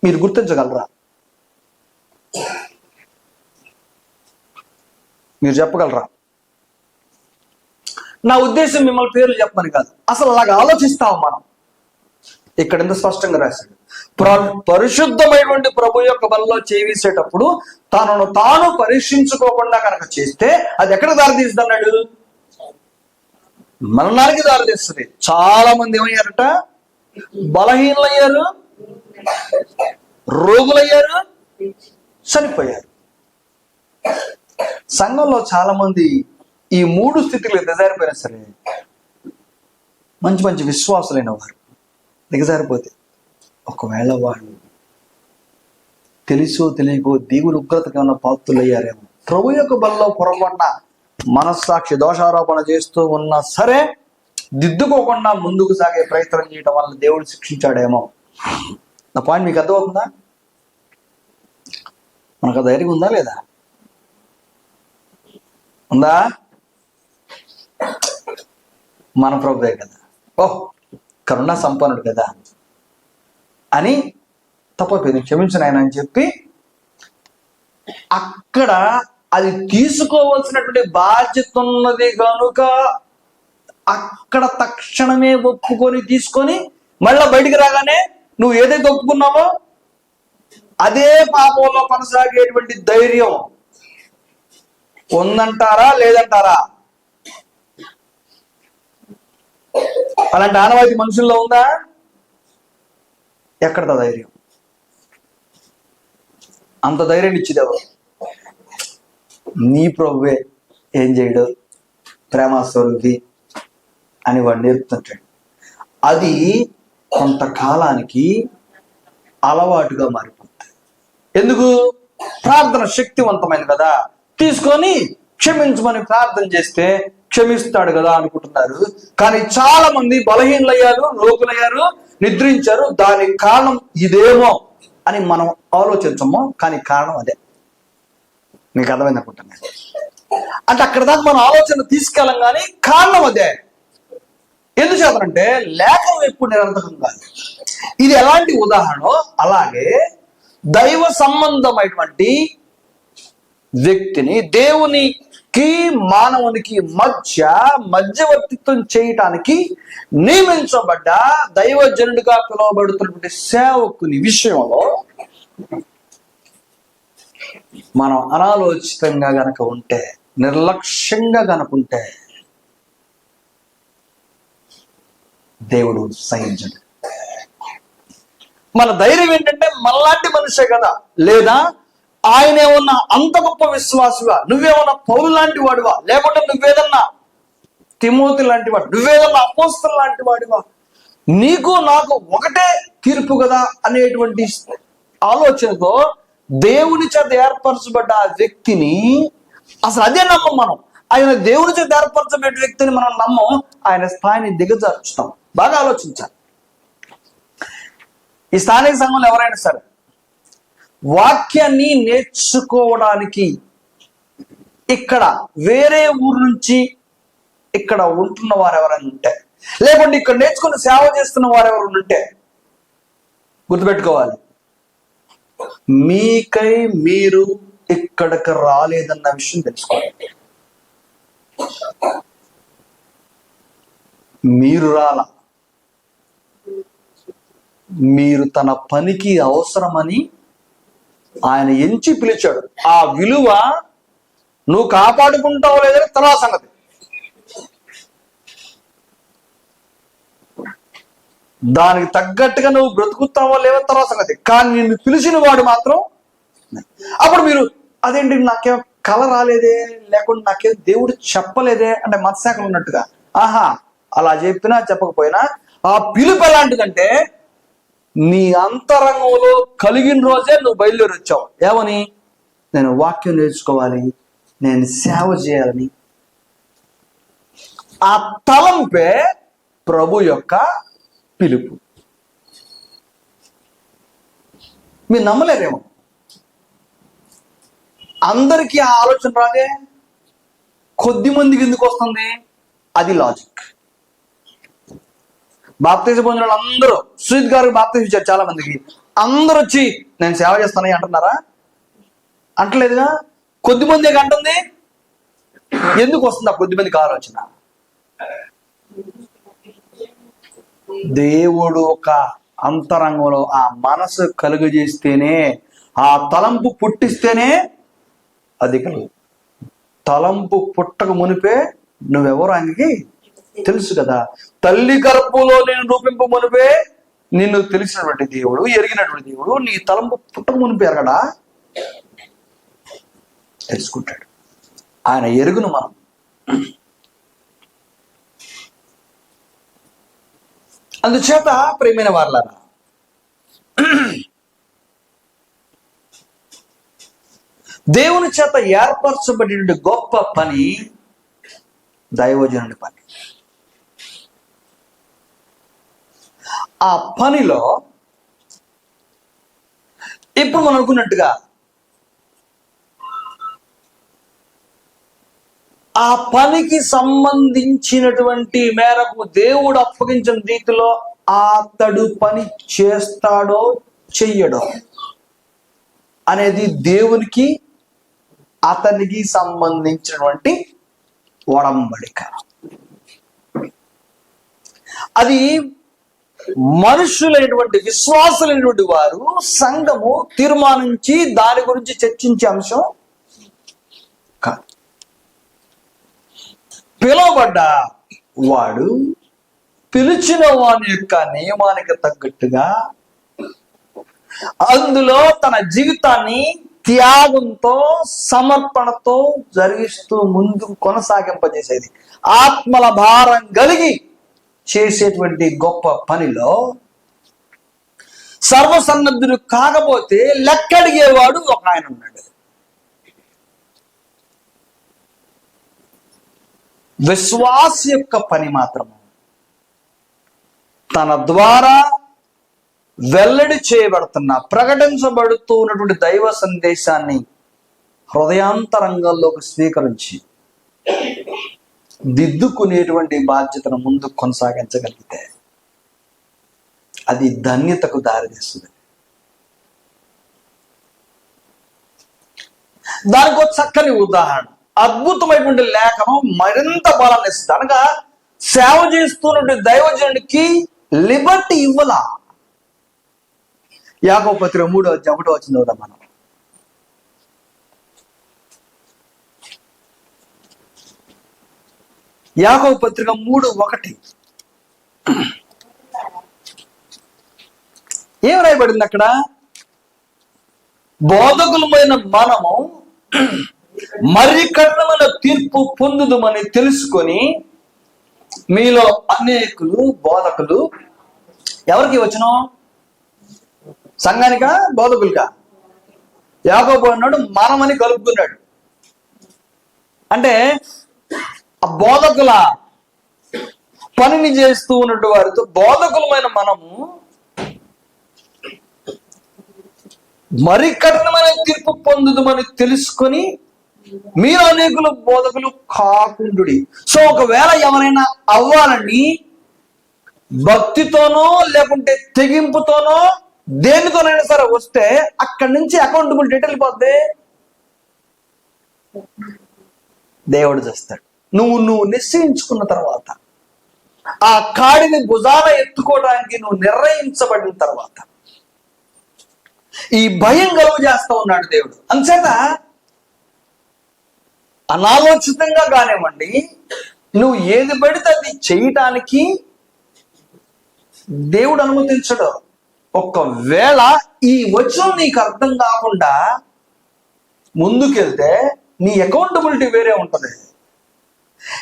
మీరు గుర్తించగలరా? మీరు చెప్పగలరా? నా ఉద్దేశం మిమ్మల్ని పేర్లు చెప్పమని కాదు, అసలు అలాగ ఆలోచిస్తాం మనం. ఇక్కడ ఎంత స్పష్టంగా రాశాడు, పరిశుద్ధమైనటువంటి ప్రభు యొక్క బలలో చేసేటప్పుడు తనను తాను పరీక్షించుకోకుండా కనుక చేస్తే అది ఎక్కడ దారితీస్తుంది అన్నాడు? మరణానికి దారితీస్తుంది. చాలా మంది ఏమయ్యారట? బలహీనలయ్యారు, రోగులయ్యారు, చనిపోయారు. సంఘంలో చాలా మంది ఈ 3 స్థితిలో దిగజారిపోయినా సరే మంచి మంచి విశ్వాసులైన వారు దిగజారిపోతే, ఒకవేళ వాళ్ళు తెలుసో తెలియకో దేవుని ఉగ్రతకి ఏమన్నా పాత్రులయ్యారేమో, ప్రభు యొక్క బలలో పొరపడిన మనస్సాక్షి దోషారోపణ చేస్తూ ఉన్నా సరే దిద్దుకోకుండా ముందుకు సాగే ప్రయత్నం చేయడం వల్ల దేవుడు శిక్షించాడేమో. నా పాయింట్ మీకు అర్థమవుతుందా? మనకు ధైర్యం ఉందా లేదా? ఉందా? మన ప్రభువే కదా, కరుణా సంపన్నుడు కదా అని తప్పైపోయింది, క్షమించను ఆయన అని చెప్పి అక్కడ అది తీసుకోవాల్సినటువంటి బాధ్యత ఉన్నది కనుక అక్కడ తక్షణమే ఒప్పుకొని తీసుకొని మళ్ళా బయటికి రాగానే నువ్వు ఏదైతే ఒప్పుకున్నావో అదే పాపంలో కొనసాగేటువంటి ధైర్యం ఉందంటారా లేదంటారా? అలాంటి ఆనవాయితీ మనుషుల్లో ఉందా? ఎక్కడదా ధైర్యం? అంత ధైర్యం ఇచ్చేదేవో నీ ప్రభువే, ఏం చేయడు, ప్రేమస్వరూపి అని వాడు నేర్పుతుంటాడు. అది కొంతకాలానికి అలవాటుగా మారిపోతుంది. ఎందుకు? ప్రార్థన శక్తివంతమైనది కదా, తీసుకొని క్షమించమని ప్రార్థన చేస్తే క్షమిస్తాడు కదా అనుకుంటున్నారు. కానీ చాలా మంది బలహీనలయ్యారు, రోగులయ్యారు, నిద్రించారు. దానికి కారణం ఇదేమో అని మనం ఆలోచించము, కానీ కారణం అదే. మీకు అర్థమైంది అనుకుంటున్నాను. అంటే అక్కడ దాకా మన ఆలోచన తీసుకెళ్ళం, కానీ కారణం అదే. ఎందుచేతనంటే లేఖనం ఎప్పుడు నిరంతరం కాదు. ఇది ఎలాంటి ఉదాహరణ, అలాగే దైవ సంబంధమైనటువంటి వ్యక్తిని, దేవునికి మానవునికి మధ్యవర్తిత్వం చేయటానికి నియమించబడ్డ దైవజనుడిగా పిలువబడుతున్నటువంటి సేవకుని విషయంలో మనం అనాలోచితంగా గనక ఉంటే, నిర్లక్ష్యంగా గనక ఉంటే దేవుడు సహించడు. మన ధైర్యం ఏంటంటే మనలాంటి మనిషే కదా, లేదా ఆయనేమన్నా అంత గొప్ప విశ్వాసివా, నువ్వేమన్నా పౌలు లాంటి వాడివా, లేకుంటే నువ్వేదన్నా తిమోతి లాంటి వాడు, నువ్వేదన్నా అపోస్తలు లాంటి వాడివా, నీకు నాకు ఒకటే తీర్పు కదా అనేటువంటి ఆలోచనతో దేవుని చేత ఏర్పరచబడ్డ ఆ వ్యక్తిని అసలు అదే నమ్మం. మనం ఆయన దేవుని చేత ఏర్పరచబడ్డ వ్యక్తిని మనం నమ్మం, ఆయన స్థాయిని దిగజార్చుతాం. బాగా ఆలోచించాలి. ఈ స్థానిక సంఘంలో ఎవరైనా సరే వాక్యాన్ని నేర్చుకోవడానికి ఇక్కడ వేరే ఊరు నుంచి ఇక్కడ ఉంటున్న వారు ఎవరైనా ఉంటే, లేకుంటే ఇక్కడ నేర్చుకుని సేవ చేస్తున్న వారు ఎవరైనా ఉంటే గుర్తుపెట్టుకోవాలి, మీకై మీరు ఇక్కడికి రాలేదన్న విషయం తెలుసుకోవాలి. మీరు రాలా, మీరు తన పనికి అవసరమని ఆయన ఎంచి పిలిచాడు. ఆ విలువ నువ్వు కాపాడుకుంటావు లేదని తర్వాత సంగతి. దానికి తగ్గట్టుగా నువ్వు బ్రతుకుతావో లేవో తర్వాత సంగతి. కానీ నిన్ను పిలిచిన వాడు మాత్రం, అప్పుడు మీరు అదేంటి నాకేం కళ రాలేదే, లేకుంటే నాకేం దేవుడు చెప్పలేదే అంటే మత్స్యాకలు ఉన్నట్టుగా, ఆహా అలా చెప్పినా చెప్పకపోయినా ఆ పిలుపు ఎలాంటిదంటే, నీ అంతరంగంలో కలిగిన రోజే నువ్వు బయలుదేరి వచ్చావు. ఏమని? నేను వాక్యం నేర్చుకోవాలి, నేను సేవ చేయాలని. ఆ తలంపే ప్రభు యొక్క పిలుపు. మీరు నమ్మలేరేమో, అందరికీ ఆ ఆలోచన రాదే, కొద్ది మందికి ఎందుకు వస్తుంది? అది లాజిక్. బాప్తీసం పొందిన వాళ్ళు అందరూ, సుజిత్ గారికి బాప్తీసం ఇచ్చారు చాలా మందికి, అందరూ వచ్చి నేను సేవ చేస్తానని అంటున్నారా? అంటలేదుగా. కొద్ది మందికి అంటుంది. ఎందుకు వస్తుంది ఆ కొద్ది మందికి ఆలోచన? దేవుడు ఒక అంతరంగంలో ఆ మనసు కలుగజేస్తేనే, ఆ తలంపు పుట్టిస్తేనే అది కలుగు. తలంపు పుట్టక మునిపే నువ్వెవరు ఆయనకి తెలుసు కదా. తల్లి గర్భంలో నేను రూపింపు మునిపే నిన్ను తెలిసినటువంటి దేవుడు, ఎరిగినటువంటి దేవుడు నీ తలంపు పుట్టక మునిపే ఎరగడా? తెలుసుకుంటాడు. ఆయన ఎరుగును మనం. అందుచేత ప్రియమైన వారలారా, దేవుని చేత ఏర్పరచబడిన గొప్ప పని దైవజనుడి పని. ఆ పనిలో ఇప్పుడు మనం అనుకున్నట్టుగా ఆ పనికి సంబంధించినటువంటి మేరకు దేవుడు అప్పగించిన రీతిలో అతడు పని చేస్తాడో చెయ్యడో అనేది దేవునికి అతనికి సంబంధించినటువంటి ఒడంబడిక. అది మనుషులైనటువంటి విశ్వాసులైనటువంటి వారు సంఘము తీర్మానించి దాని గురించి చర్చించే అంశం కాదు. పిలువబడ్డ వాడు పిలిచిన వాని యొక్క నియమానికి తగ్గట్టుగా అందులో తన జీవితాన్ని త్యాగంతో సమర్పణతో జరిగిస్తూ ముందుకు కొనసాగింపజేసేది, ఆత్మల భారం కలిగి చేసేటువంటి గొప్ప పనిలో సర్వసన్నద్ధుడు కాకపోతే లెక్కడిగేవాడు ఒక ఆయన ఉన్నాడు. విశ్వాస యొక్క పని మాత్రము తన ద్వారా వెల్లడి చేయబడుతున్న, ప్రకటించబడుతూ ఉన్నటువంటి దైవ సందేశాన్ని హృదయాంతరంగంలోకి స్వీకరించి దిద్దుకునేటువంటి బాధ్యతను ముందుకు కొనసాగించగలిగితే అది ధన్యతకు దారితీస్తుంది. దానికి ఒక చక్కని ఉదాహరణ అద్భుతమైనటువంటి లేఖనం మరింత బలాన్ని ఇస్తుంది. అనగా సేవ చేస్తున్నటువంటి దైవజనుడికి లిబర్టీ ఇవ్వాల. యాకోబు పత్రిక 3:1 చదువుదాం మనం. యాకోబు పత్రిక 3:1 ఏం రాయబడింది అక్కడ? బోధకులమైన మనము మరి కఠినమైన తీర్పు పొందుదమని తెలుసుకొని మీలో అనేకులు బోధకులు. ఎవరికి వచనం? సంఘానికా బోధకులుగా? యాకోబు అన్నాడు మనమని కలుపుకున్నాడు. అంటే ఆ బోధకుల పనిని చేస్తూ ఉన్నట్టు వారితో బోధకులమైన మనము మరి కఠినమైన తీర్పు పొందుదమని తెలుసుకొని మీరు అనేకులు బోధకులు కాకుండుడి. సో ఒకవేళ ఎవరైనా అవ్వాలని భక్తితోనో లేకుంటే తెగింపుతోనో దేనితోనైనా సరే వస్తే అక్కడి నుంచి అకౌంటబిలిటీ ఎటు వెళ్ళిపోద్ది? దేవుడు చేస్తాడు. నువ్వు నిశ్చయించుకున్న తర్వాత, ఆ కాడిని భుజాన ఎత్తుకోవడానికి నువ్వు నిర్ణయించబడిన తర్వాత ఈ భయం కలుగు చేస్తా ఉన్నాడు దేవుడు. అంచేత అనాలోచితంగా కానివ్వండి, నువ్వు ఏది పడితే అది చేయటానికి దేవుడు అనుమతించడు. ఒకవేళ ఈ వచనం నీకు అర్థం కాకుండా ముందుకెళ్తే నీ అకౌంటబిలిటీ వేరే ఉంటుంది.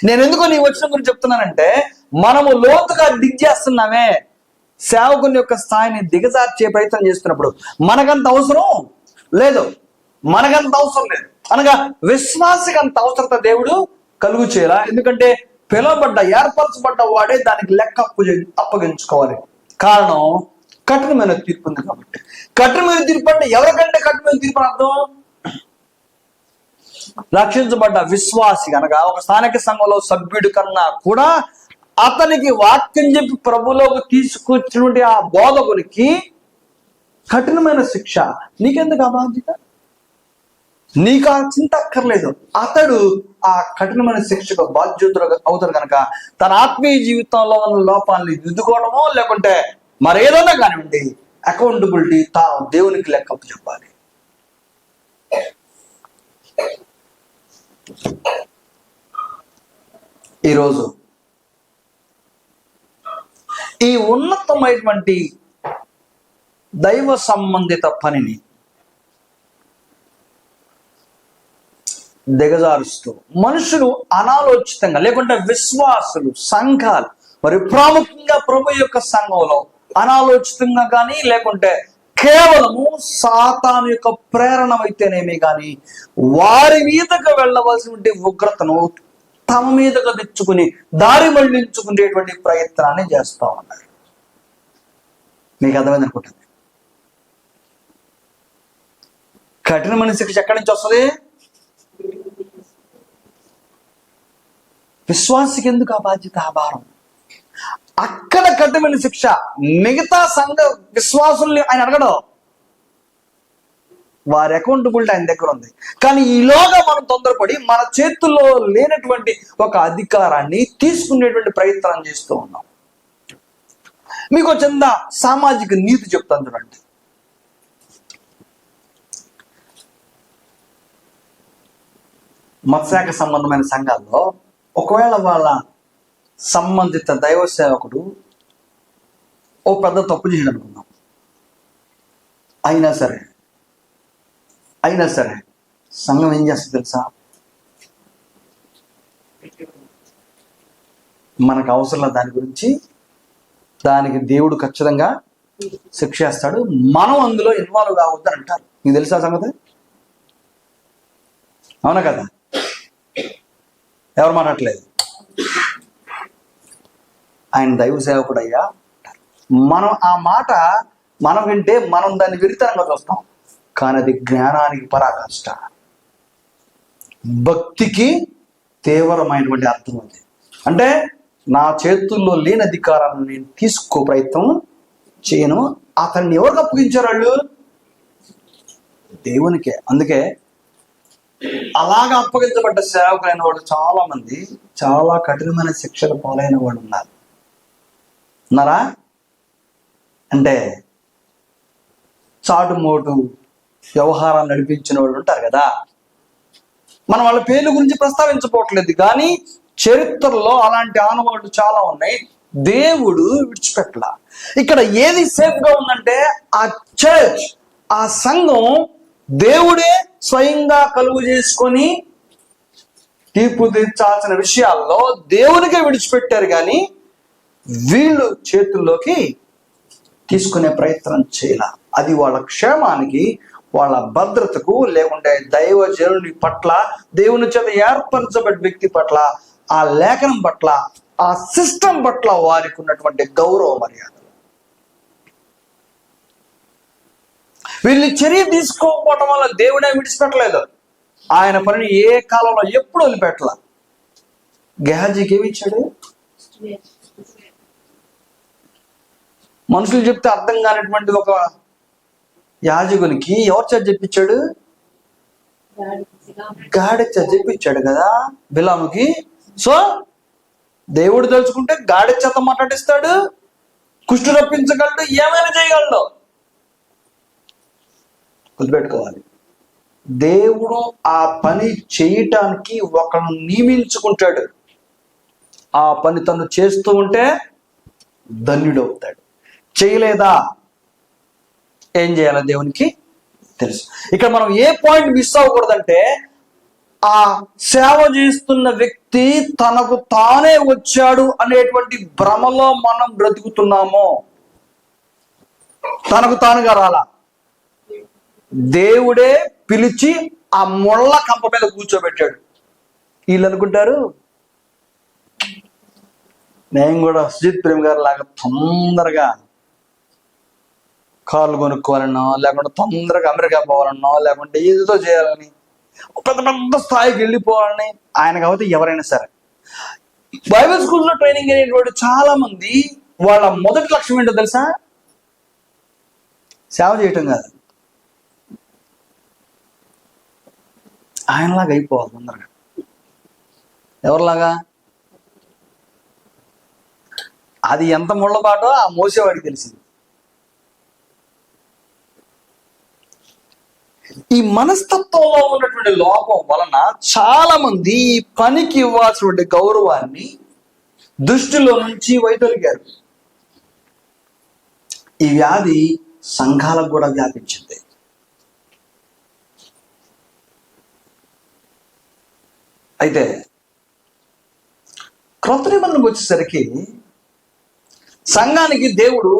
నేను ఎందుకో నీ వచనం గురించి చెప్తున్నానంటే, మనము లోతుగా దిగ్గేస్తున్నామే. సేవకుని యొక్క స్థాయిని దిగజార్చే ప్రయత్నం చేస్తున్నప్పుడు మనకంత అవసరం లేదు. అనగా విశ్వాసికి అంత అవసరత దేవుడు కలుగు చేయాల. ఎందుకంటే పిలవబడ్డ ఏర్పరచబడ్డ వాడే దానికి లెక్క అప్పగించుకోవాలి. కారణం కఠినమైన తీర్పు ఉంది కాబట్టి. కఠినమైన తీర్పు అంటే ఎవరికంటే కఠినమైన తీర్పు అర్థం? రక్షించబడ్డ విశ్వాసి అనగా ఒక స్థానిక సంఘంలో సభ్యుడి కన్నా కూడా అతనికి వాక్యం చెప్పి ప్రభులోకి తీసుకొచ్చినటువంటి ఆ బోధకునికి కఠినమైన శిక్ష. నీకెందుకు ఆ బాధ్యత? నీకు ఆ చింత అక్కర్లేదు. అతడు ఆ కఠినమైన శిక్షకు బాధ్యతలు అవుతాడు కనుక తన ఆత్మీయ జీవితంలో ఉన్న లోపాలని దిద్దుకోవడమో లేకుంటే మరేదైనా కానివ్వండి, అకౌంటబిలిటీ తాను దేవునికి లెక్క చెప్పాలి. ఈరోజు ఈ ఉన్నతమైనటువంటి దైవ సంబంధిత పనిని దిగజారుస్తూ మనుషులు అనాలోచితంగా లేకుంటే విశ్వాసులు, సంఘాలు, మరి ప్రాముఖ్యంగా ప్రభు యొక్క సంఘంలో అనాలోచితంగా కానీ లేకుంటే కేవలము సాతాను యొక్క ప్రేరణ అయితేనేమి కానీ వారి మీదకు వెళ్ళవలసినటువంటి ఉగ్రతను తమ మీదకు తెచ్చుకుని దారి మళ్లించుకునేటువంటి ప్రయత్నాన్ని చేస్తా ఉన్నారు. మీకు అర్థమైంది అనుకుంటుంది. కఠినమైన శిక్ష ఎక్కడి నుంచి వస్తుంది? విశ్వాసికి ఎందుకు ఆ బాధ్యత, ఆ భారం? అక్కడ కఠినమైన శిక్ష మిగతా సంఘ విశ్వాసుల్ని ఆయన అడగడం. వారి అకౌంటబిలిటీ ఆయన దగ్గర ఉంది. కానీ ఈలోగా మనం తొందరపడి మన చేతుల్లో లేనటువంటి ఒక అధికారాన్ని తీసుకునేటువంటి ప్రయత్నం చేస్తూ ఉన్నాం. మీకు చిన్న సామాజిక నీతి చెప్తాను చూడండి. మత్స్యాక సంబంధమైన సంఘాల్లో ఒకవేళ వాళ్ళ సంబంధిత దైవ సేవకుడు ఓ పెద్ద తప్పు చేయడం అనుకున్నాం, అయినా సరే సంఘం ఏం చేస్తుంది తెలుసా? మనకు అవసరం దాని గురించి, దానికి దేవుడు ఖచ్చితంగా శిక్షేస్తాడు, మనం అందులో ఇన్వాల్వ్ కావద్దని అంటారు. నీకు తెలుసా సంగతి? అవునా కదా? ఎవరు మాట్లాడలేదు. ఆయన దైవ సేవకుడు అయ్యా. మనం ఆ మాట మనం వింటే మనం దాన్ని విరితనంగా చూస్తాం. కానీ అది జ్ఞానానికి పరాకాష్ట, భక్తికి తీవ్రమైనటువంటి అర్థం ఉంది. అంటే నా చేతుల్లో లేని అధికారాన్ని నేను తీసుకో ప్రయత్నం చేయను. అతన్ని ఎవరికి అప్పగించారు? వాళ్ళు దేవునికే. అందుకే అలాగా అప్పగించబడ్డ సేవకులైన వాళ్ళు చాలా మంది చాలా కఠినమైన శిక్షలు పాలైన వాళ్ళు ఉన్నారా? అంటే చాటుమోటు వ్యవహారాలు నడిపించిన వాళ్ళు ఉంటారు కదా. మనం వాళ్ళ పేర్ల గురించి ప్రస్తావించబోట్లేదు, కానీ చరిత్రలో అలాంటి ఆనవాళ్ళు చాలా ఉన్నాయి. దేవుడు విడిచిపెట్టలా. ఇక్కడ ఏది సేఫ్ గా ఉందంటే ఆ చర్చ్, ఆ సంఘం దేవుడే స్వయంగా కలుగు చేసుకొని తీర్పు తీర్చాల్సిన విషయాల్లో దేవునికే విడిచిపెట్టారు, కానీ వీళ్ళు చేతుల్లోకి తీసుకునే ప్రయత్నం చేయాల. అది వాళ్ళ క్షేమానికి, వాళ్ళ భద్రతకు, లేకుంటే దైవజనుని పట్ల, దేవుని చేత ఏర్పరచబడ్డ వ్యక్తి పట్ల, ఆ లేఖనం పట్ల, ఆ సిస్టమ్ పట్ల వారికి ఉన్నటువంటి గౌరవ మర్యాదలు. వీళ్ళు చర్య తీసుకోకపోవటం వల్ల దేవుడే విడిచిపెట్టలేదు. ఆయన పనిని ఏ కాలంలో ఎప్పుడు వదిలిపెట్టల. గెహాజీకి ఏమి ఇచ్చాడు? మనుషులు చెప్తే అర్థం కానటువంటి ఒక యాజకునికి ఎవరు చేత చెప్పించాడు? గాడిద చేత చెప్పించాడు కదా బిలాముకి. సో దేవుడు తెలుసుకుంటే గాడిద చేత మాట్లాడిస్తాడు, కుష్టు రప్పించగలడు, ఏమైనా చేయగలడు. గుర్తుపెట్టుకోవాలి, దేవుడు ఆ పని చేయటానికి ఒకరిని నియమించుకుంటాడు. ఆ పని తను చేస్తూ ఉంటే ధన్యుడవుతాడు. చేయలేదా ఏం చేయాలో దేవునికి తెలుసు. ఇక్కడ మనం ఏ పాయింట్ మిస్ అవ్వకూడదంటే, ఆ సేవ చేస్తున్న వ్యక్తి తనకు తానే వచ్చాడు అనేటువంటి భ్రమలో మనం బ్రతుకుతున్నామో. తనకు తానుగా రాలా, దేవుడే పిలిచి ఆ ముళ్ళ కంప మీద కూర్చోబెట్టాడు. వీళ్ళు అనుకుంటారు నేను కూడా సుజిత్ ప్రేమ్ గారు లాగా తొందరగా కార్లు కొనుక్కోవాలనో, లేకుంటే తొందరగా అమెరికా పోవాలనో, లేకుంటే ఏదో చేయాలని, పెద్ద పెద్ద స్థాయికి వెళ్ళిపోవాలని ఆయన కాబట్టి ఎవరైనా సరే. బైబిల్ స్కూల్లో ట్రైనింగ్ అయినటువంటి చాలా మంది వాళ్ళ మొదటి లక్ష్యం ఏంటో తెలుసా? సేవ చేయటం కాదు, ఆయనలాగా అయిపోవాలి తొందరగా. ఎవరిలాగా? అది ఎంత ముళ్ళబాటో ఆ మోసేవాడికి తెలిసింది. ఈ మనస్తత్వంలో ఉన్నటువంటి లోపం వలన చాలా మంది ఈ పనికి ఇవ్వాల్సినటువంటి గౌరవాన్ని దృష్టిలో నుంచి వైదొలిగారు. ఈ వ్యాధి సంఘాలకు కూడా వ్యాపించింది. అయితే క్రొత్త నిబంధనకు వచ్చేసరికి సంఘానికి దేవుడు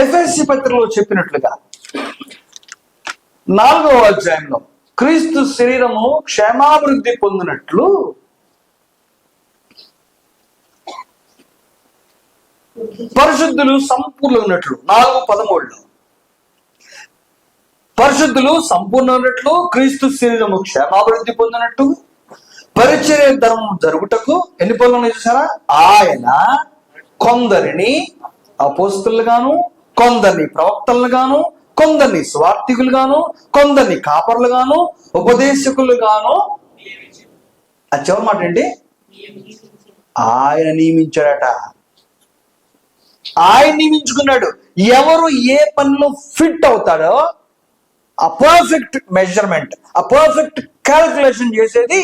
ఎఫెసీ పత్రికలో చెప్పినట్లుగా 4వ అధ్యాయంలో క్రీస్తు శరీరము క్షేమాభివృద్ధి పొందినట్లు పరిశుద్ధులు సంపూర్ణున్నట్లు 4:13 పరిశుద్ధులు సంపూర్ణున్నట్లు క్రీస్తు శరీరము క్షేమాభివృద్ధి పొందినట్టు పరిచర్య ధర్మం జరుగుటకు ఎన్ని పనులు చూసారా? ఆయన కొందరిని అపోస్తలుగాను, కొందరిని ప్రవక్తలుగాను, కొందరిని స్వార్థికులుగాను, కొందరిని కాపర్లుగాను, ఉపదేశకులుగాను. అది చివరి మాట ఏంటి? ఆయన నియమించాడట. ఆయన నియమించుకున్నాడు. ఎవరు ఏ పనిలో ఫిట్ అవుతాడో ఆ పర్ఫెక్ట్ మెజర్మెంట్, ఆ పర్ఫెక్ట్ క్యాల్కులేషన్ చేసేది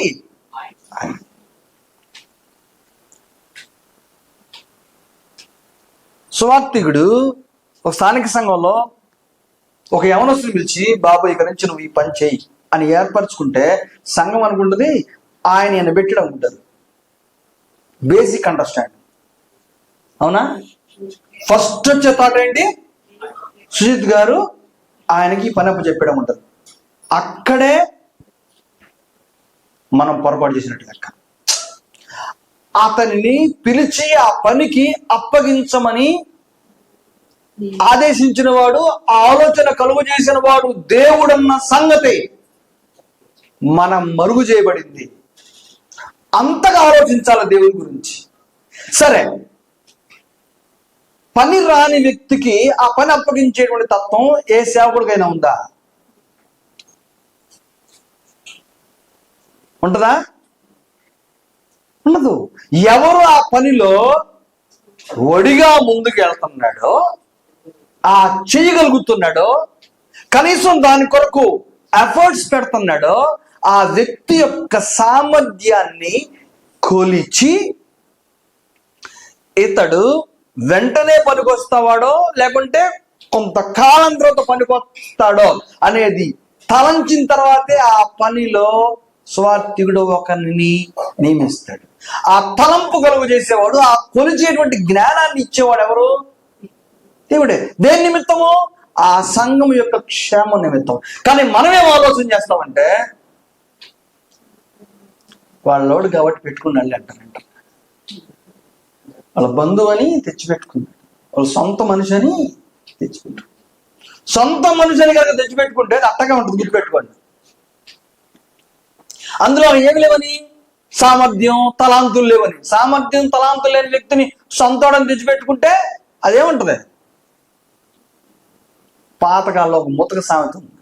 ఆయన. సువార్థికుడు ఒక స్థానిక సంఘంలో ఒక యవనస్తుని పిలిచి, బాబు ఇక నుంచి నువ్వు ఈ పని చేయి అని ఏర్పరచుకుంటే సంఘం అనుకుంటుంది ఆయన పెట్టడం ఉంటుంది. Basic understanding. అవునా? ఫస్ట్ వచ్చే థాట్ ఏంటి? సుజిత్ గారు ఆయనకి పని అప్పు చెప్పడం ఉంటుంది. అక్కడే మనం పొరపాటు చేసినట్టు లెక్క. అతనిని పిలిచి ఆ పనికి అప్పగించమని ఆదేశించిన వాడు, ఆ ఆలోచన కలుగు చేసిన వాడు దేవుడన్న సంగతి మనం మరుగు చేయబడింది. అంతగా ఆలోచించాలి దేవుని గురించి. సరే, పని రాని వ్యక్తికి ఆ పని అప్పగించేటువంటి తత్వం ఏ సేవకుడికైనా ఉందా? ఉంటుందా? ఉండదు. ఎవరు ఆ పనిలో ఒడిగా ముందుకు వెళ్తున్నాడో, ఆ చేయగలుగుతున్నాడో, కనీసం దాని కొరకు ఎఫర్ట్స్ పెడుతున్నాడో, ఆ వ్యక్తి యొక్క సామర్థ్యాన్ని కొలిచి ఇతడు వెంటనే పనికొస్తావాడో లేకుంటే కొంతకాలం తర్వాత పనికొస్తాడో అనేది తలంచిన తర్వాతే ఆ పనిలో స్వార్థికుడు ఒకరిని నియమిస్తాడు. ఆ తలంపు కలుగు చేసేవాడు, ఆ కొలిచేటువంటి జ్ఞానాన్ని ఇచ్చేవాడు ఎవరు? దేవుడే. దేని నిమిత్తము? ఆ సంఘం యొక్క క్షేమం నిమిత్తం. కానీ మనమేం ఆలోచన చేస్తామంటే, వాళ్ళోడు కాబట్టి పెట్టుకున్నాళ్ళు అంటారంట. వాళ్ళ బంధువు అని తెచ్చిపెట్టుకున్నాడు, వాళ్ళ సొంత మనిషి అని తెచ్చిపెట్టు. సొంత మనిషి అని కనుక తెచ్చిపెట్టుకుంటే అట్టగా ఉంటుంది, గుర్తుపెట్టుకోండి. అందులో ఏమి లేవని? సామర్థ్యం, తలాంతులు లేవని. సామర్థ్యం, తలాంతులు లేని వ్యక్తిని సొంతోడని తెచ్చిపెట్టుకుంటే అదేముంటది? పాతకాలంలో ఒక ముతక సామెత ఉంది,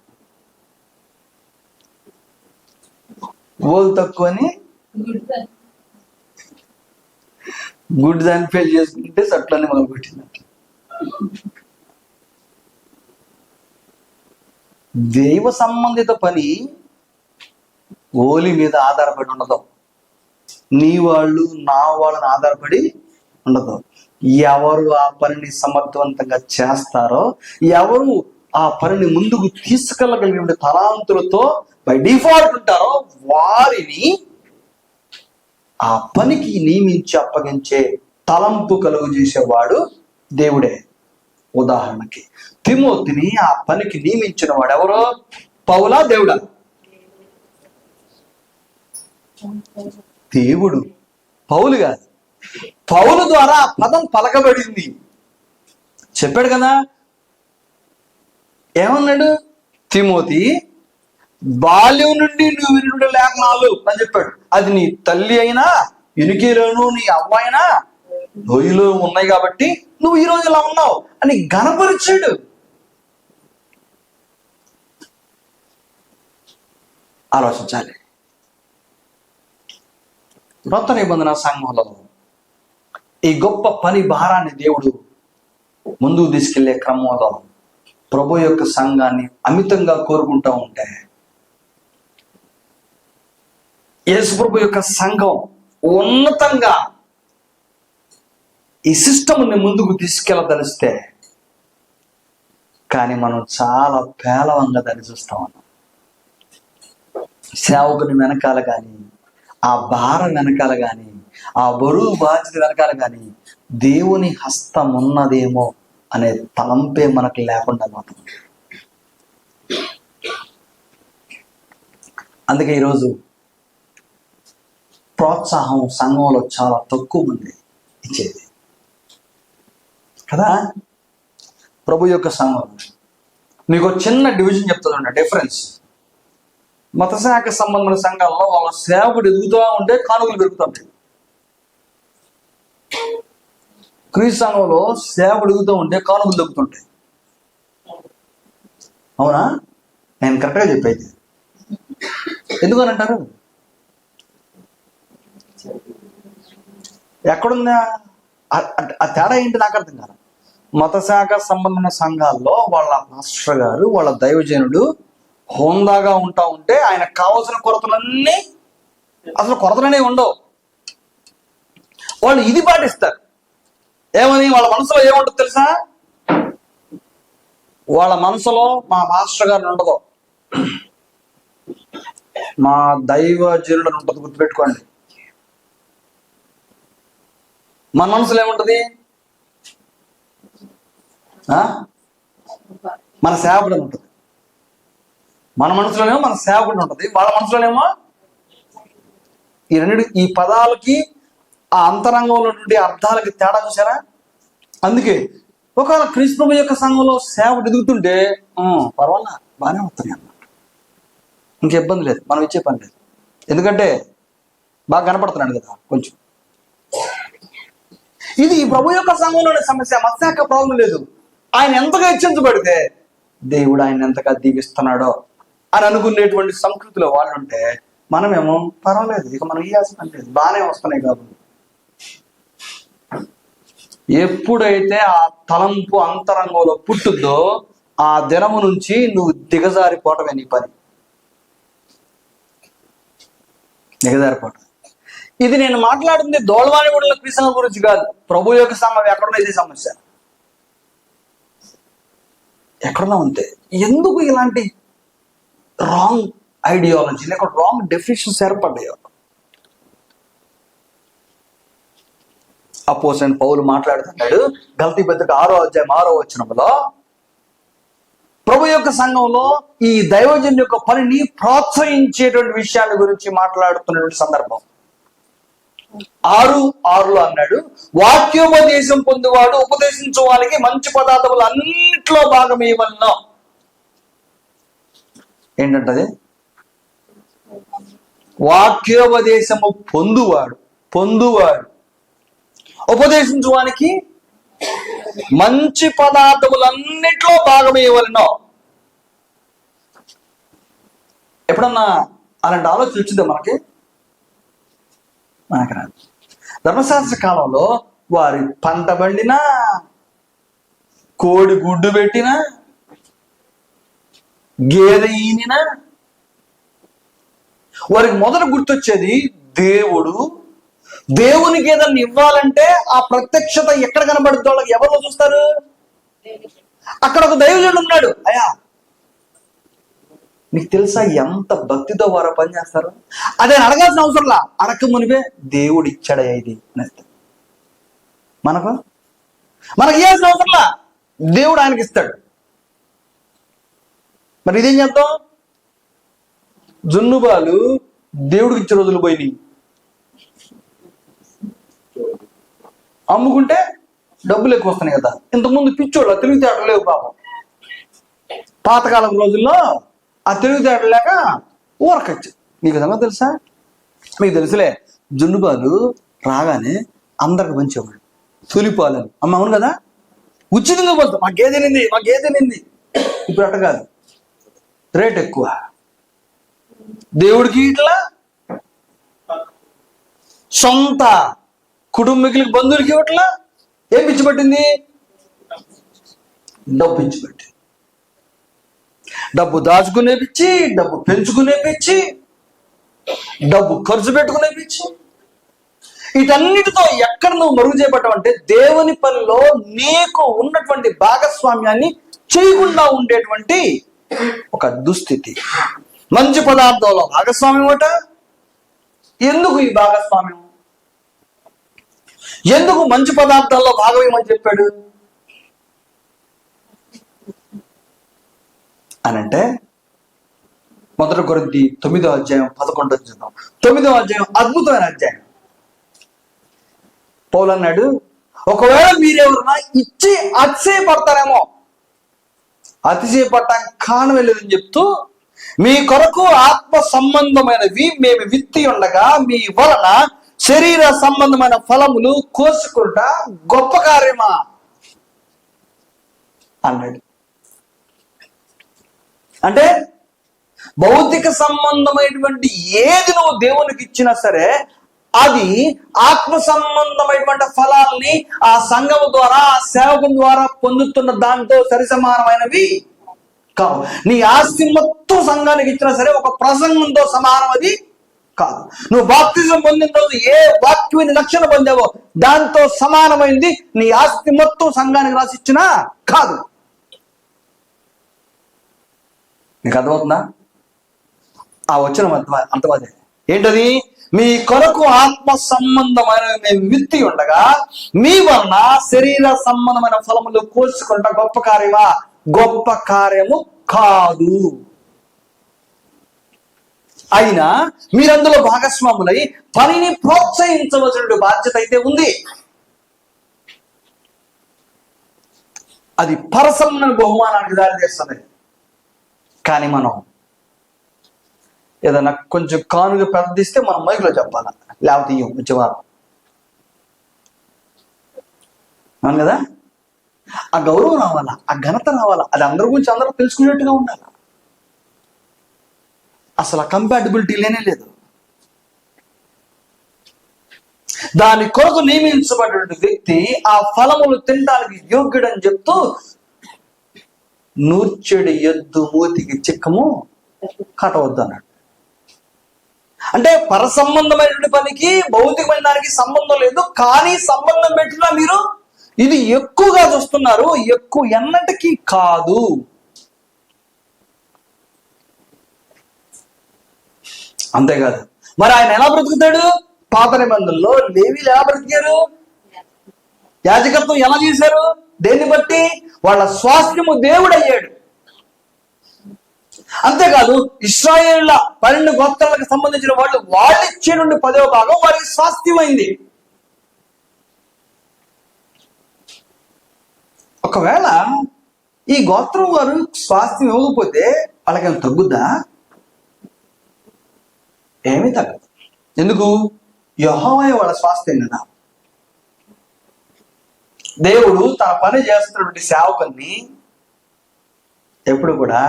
ఓలు తక్కువని గుడ్ దాన్ని పెళ్లి చేసుకుంటే సట్లన్నీ మొదలు పెట్టిందంట. దైవ సంబంధిత పని ఓలి మీద ఆధారపడి ఉండదు, నీ వాళ్ళు నా వాళ్ళని ఆధారపడి ఉండదు. ఎవరు ఆ పనిని సమర్థవంతంగా చేస్తారో, ఎవరు ఆ పనిని ముందుకు తీసుకెళ్ళగలిగిన తలాంతులతో బై డిఫాల్ట్ ఉంటారో వారిని ఆ పనికి నియమించి అప్పగించే తలంపు కలుగు చేసేవాడు దేవుడే. ఉదాహరణకి తిమోతిని ఆ పనికి నియమించిన వాడు ఎవరో? పౌలా, దేవుడా? దేవుడు. పౌలు కాదు. పౌలు ద్వారా ఆ పదం పలకబడింది. చెప్పాడు కదా, ఏమన్నాడు? తిమోతి, బాల్యం నుండి నువ్వు వినుడు లేఖనాలు అని చెప్పాడు. అది నీ తల్లి అయినా ఇనుకీలోను, నీ అవ్వ అయినా లోయలో ఉన్నాయి కాబట్టి నువ్వు ఈ రోజు ఇలా ఉన్నావు అని ఘనపరిచాడు. ఆలోచించాలి. నూతన నిబంధన సంఘంలో ఈ గొప్ప పని భారాన్ని దేవుడు ముందుకు తీసుకెళ్లే క్రమంలో ప్రభు యొక్క సంఘాన్ని అమితంగా కోరుకుంటూ ఉంటే, యేసు ప్రభు యొక్క సంఘం ఉన్నతంగా ఈ సిస్టమ్ని ముందుకు తీసుకెళ్ళదలిస్తే, కానీ మనం చాలా పేలవంగా దాన్ని చూస్తా ఉన్నాం. సేవకుని వెనకాల కానీ, ఆ భారం వెనకాల కానీ, ఆ బరువు బాధ్యత వెనకాల కానీ దేవుని హస్తం ఉన్నదేమో అనే తలంపే మనకు లేకుండా పోతుంది. అందుకే ఈరోజు ప్రోత్సాహం సంఘంలో చాలా తక్కువ మంది ఇచ్చేది కదా. ప్రభు యొక్క సంఘం మీకు చిన్న డివిజన్ చెప్తుందండి, డిఫరెన్స్. మతశాఖ సంబంధమైన సంఘాల్లో వాళ్ళ సేవకుడు ఎదుగుతూ ఉంటే కానుకలు పెరుగుతుంటాయి. క్రీస్తు సంఘంలో సేవకుడు ఎదుగుతూ ఉంటే కానుకలు దొరుకుతుంటాయి. అవునా? నేను కరెక్ట్గా చెప్పేది. ఎందుకని అంటారు? ఎక్కడుందా ఆ తేడా ఏంటి నాకు అర్థం కాదు. మతశాఖ సంబంధమైన సంఘాల్లో వాళ్ళ మాస్టర్ గారు, వాళ్ళ దైవజనుడు హోందాగా ఉంటా ఉంటే ఆయనకు కావాల్సిన కొరతలన్నీ, అసలు కొరతలనే ఉండవు. వాళ్ళు ఇది పాటిస్తారు. ఏమని? వాళ్ళ మనసులో ఏముంటుంది తెలుసా? వాళ్ళ మనసులో మా మాస్టర్ గారిని ఉండదు, మా దైవజనుడు ఉంటుంది. గుర్తుపెట్టుకోండి. మన మనసులో ఏముంటది? మన సేవకుడు ఉంటుంది. మన మనసులోనేమో మన సేవకుడు ఉంటుంది, వాళ్ళ మనసులోనేమో ఈ పదాలకి ఆ అంతరంగంలో నుండి అర్థాలకి తేడా చూసారా? అందుకే ఒకవేళ క్రీస్తు ప్రభు యొక్క సంఘంలో సేవకుడు ఎదుగుతుంటే పర్వాలా, బాగానే వస్తాయి అన్నమాట. ఇంక ఇబ్బంది లేదు, మనం ఇచ్చే పని లేదు. ఎందుకంటే బాగా కనపడుతున్నాడు కదా కొంచెం. ఇది ప్రభు యొక్క సంఘంలోనే సమస్య. మత్స్యాక ప్రాబ్లం లేదు. ఆయన ఎంతగా హెచ్చించబడితే దేవుడు ఆయన ఎంతగా దీవిస్తున్నాడో అని అనుకునేటువంటి సంస్కృతిలో వాళ్ళు ఉంటే మనమేమో పర్వాలేదు, ఇక మనం ఇవ్వాల్సిన లేదు, బాగానే వస్తున్నాయి కాబట్టి. ఎప్పుడైతే ఆ తలంపు అంతరంగంలో పుట్టుద్దో ఆ దినము నుంచి నువ్వు దిగజారిపోవటమే నీ పని, దిగజారిపోవటం. ఇది నేను మాట్లాడుతుంది దోళవాణిగూడల క్రీస్తుల గురించి కాదు, ప్రభు యొక్క సంఘం ఎక్కడున్నా ఇదే సమస్య. ఎక్కడున్నా ఉంటే ఎందుకు ఇలాంటి రాంగ్ ఐడియాలజీ లేక రాంగ్ డెఫినేషన్స్ ఏర్పడ్డాయో. అపోస్తలుడైన పౌలు మాట్లాడుతున్నాడు గలతీ పత్రిక 6వ అధ్యాయం 6వ వచనంలో, ప్రభు యొక్క సంఘంలో ఈ దైవజన్ యొక్క పనిని ప్రోత్సహించేటువంటి విషయాల గురించి మాట్లాడుతున్నటువంటి సందర్భం. 6:6 అన్నాడు, వాక్యోపదేశం పొందువాడు ఉపదేశించే వాళ్ళకి మంచి పదార్థములు అన్నిట్లో భాగం ఇవ్వను. ఏంటంటది? వాక్యోపదేశము పొందువాడు ఉపదేశించువానికి మంచి పదార్థములన్నిట్లో భాగం ఇవ్వలను. ఎప్పుడన్నా అలాంటి ఆలోచన వచ్చిందా మనకి రాదు. ధర్మశాస్త్ర కాలంలో వారి పంట పండినా, కోడి గుడ్డు పెట్టినా, గేదె ఈనినా వారికి మొదట గుర్తొచ్చేది దేవునికి ఏదన్నా ఇవ్వాలంటే ఆ ప్రత్యక్షత ఎక్కడ కనబడుద్దో వాళ్ళకి ఎవరిలో చూస్తారు? అక్కడ ఒక దైవజనుడు ఉన్నాడు. అయ్యా మీకు తెలుసా ఎంత భక్తితో వారు పనిచేస్తారు? అదే అడగాల్సిన అవసరంలా, అడక మునిపే దేవుడు ఇచ్చాడయ్యా ఇది అనేస్తారు. మనకు ఇవ్వాల్సిన అవసరంలా, దేవుడు ఆయనకి ఇస్తాడు. మరి ఇదేం చేద్దాం? జున్నుబాలు దేవుడికి ఇచ్చే రోజులు పోయినాయి. అమ్ముకుంటే డబ్బులు ఎక్కువ వస్తున్నాయి కదా. ఇంతకుముందు పిచ్చోళ్ళు తెలివితేటలు లేవు పాపం. పాతకాలం రోజుల్లో ఆ తెలివితేటలు లేక ఊరకొచ్చు. మీకు విధంగా తెలుసా? మీకు తెలుసులే, జున్నుబాలు రాగానే అందరికి పంచేవాడు తొలిపాలని. అమ్మ అవును కదా, ఉచితంగా పోతాం. మా గేదె నింది. ఇప్పుడు అట్ట కాదు, రేట్ ఎక్కువ. దేవుడికి ఇట్లా సొంత కుటుంబీకులకి బంధువులకి ఇవ్వట్లా. ఏం పిచ్చిపట్టింది? డబ్బు పిచ్చిపట్టి, డబ్బు దాచుకునే పిచ్చి, డబ్బు పెంచుకునే పిచ్చి, డబ్బు ఖర్చు పెట్టుకునే పిచ్చి. వీటన్నిటితో ఎక్కడ నువ్వు మరుగు చేపట్టావంటే దేవుని పనిలో నీకు ఉన్నటువంటి భాగస్వామ్యాన్ని చేయకుండా ఉండేటువంటి ఒక దుస్థితి. మంచి పదార్థంలో భాగస్వామ్యం అట. ఎందుకు ఈ భాగస్వామ్యం? ఎందుకు మంచి పదార్థాల్లో భాగమేమని చెప్పాడు అనంటే, 1 కొరింథీ 9వ అధ్యాయం 11 చూద్దాం. 9వ అధ్యాయం అద్భుతమైన అధ్యాయం. పౌలు అన్నాడు, ఒకవేళ మీరెవరన్నా ఇచ్చి అతిశయపడతారేమో, అతిశయపడటానికి కారణం వెళ్ళేదని చెప్తూ, మీ కొరకు ఆత్మ సంబంధమైనవి మేము విత్తి ఉండగా మీ వలన శరీర సంబంధమైన ఫలములు కోసుకుంటా గొప్ప కార్యమా అన్నాడు. అంటే భౌతిక సంబంధమైనటువంటి ఏది నువ్వు దేవునికి ఇచ్చినా సరే అది ఆత్మ సంబంధమైనటువంటి ఫలాల్ని ఆ సంఘం ద్వారా, ఆ సేవకుల ద్వారా పొందుతున్న దాంతో సరి సమానమైనవి కావు. నీ ఆస్తి మొత్తం సంఘానికి ఇచ్చినా సరే ఒక ప్రసంగంతో సమానం అది కాదు. నువ్వు బాప్తిజం పొందిన రోజు ఏ వాక్యాన్ని రక్షణ పొందావో దాంతో సమానమైంది నీ ఆస్తి మొత్తం సంఘానికి రాసిచ్చినా కాదు. నీకు అర్థమవుతుందా? ఆ వచ్చిన అంతవాదే ఏంటది? మీ కొరకు ఆత్మ సంబంధమైన మేము విత్తి ఉండగా మీ వలన శరీర సంబంధమైన ఫలములు కోసుకుంటా గొప్ప కార్యమా? గొప్ప కార్యము కాదు. అయినా మీరందులో భాగస్వాములై పనిని ప్రోత్సహించవలసిన బాధ్యత అయితే ఉంది. అది పరసమైన బహుమానానికి దారి చేస్తుంది. కానీ మనం ఏదన్నా కొంచెం కానుగా పెద్దదిస్తే మనం మైకులో చెప్పాలా, లేకపోతే ఇయ్యం వచ్చేవారం. అవును కదా? ఆ గౌరవం రావాలా, ఆ ఘనత రావాలా, అది అందరి గురించి అందరూ తెలుసుకునేట్టుగా ఉండాలి. అసలు ఆ కంపాటిబిలిటీ లేనే లేదు. దాని కొరకు నియమించబడిన వ్యక్తి ఆ ఫలములు తినడానికి యోగ్యుడని చెప్తూ నూర్చెడి ఎద్దు మూతికి చిక్కము కట్టవద్దు అన్నాడు. అంటే పరసంబంధమైనటువంటి పనికి భౌతికమైన దానికి సంబంధం లేదు, కానీ సంబంధం పెట్టినా మీరు ఇది ఎక్కువగా చూస్తున్నారు, ఎక్కువ ఎన్నటికీ కాదు. అంతేకాదు, మరి ఆయన ఎలా బ్రతుకుతాడు? పాత నిబంధనలో లేవీలు ఎలా బ్రతికారు? యాజకత్వం ఎలా చేశారు? దేన్ని బట్టి? వాళ్ళ స్వాస్థ్యము దేవుడు అయ్యాడు. అంతేకాదు, ఇశ్రాయేళ్ల 12 గోత్రాలకు సంబంధించిన వాళ్ళు ఇచ్చే నుండి 10వ భాగం వారికి స్వాస్థ్యమైంది. ఒకవేళ ఈ గోత్రం వారు స్వాస్థ్యం ఇవ్వకపోతే వాళ్ళకేమైనా తగ్గుద్దా? ఏమీ తగ్గదు. ఎందుకు? యెహోవా వాళ్ళ స్వాస్థ్యం కదా. దేవుడు తన పని చేస్తున్నటువంటి సేవకుల్ని ఎప్పుడు కూడా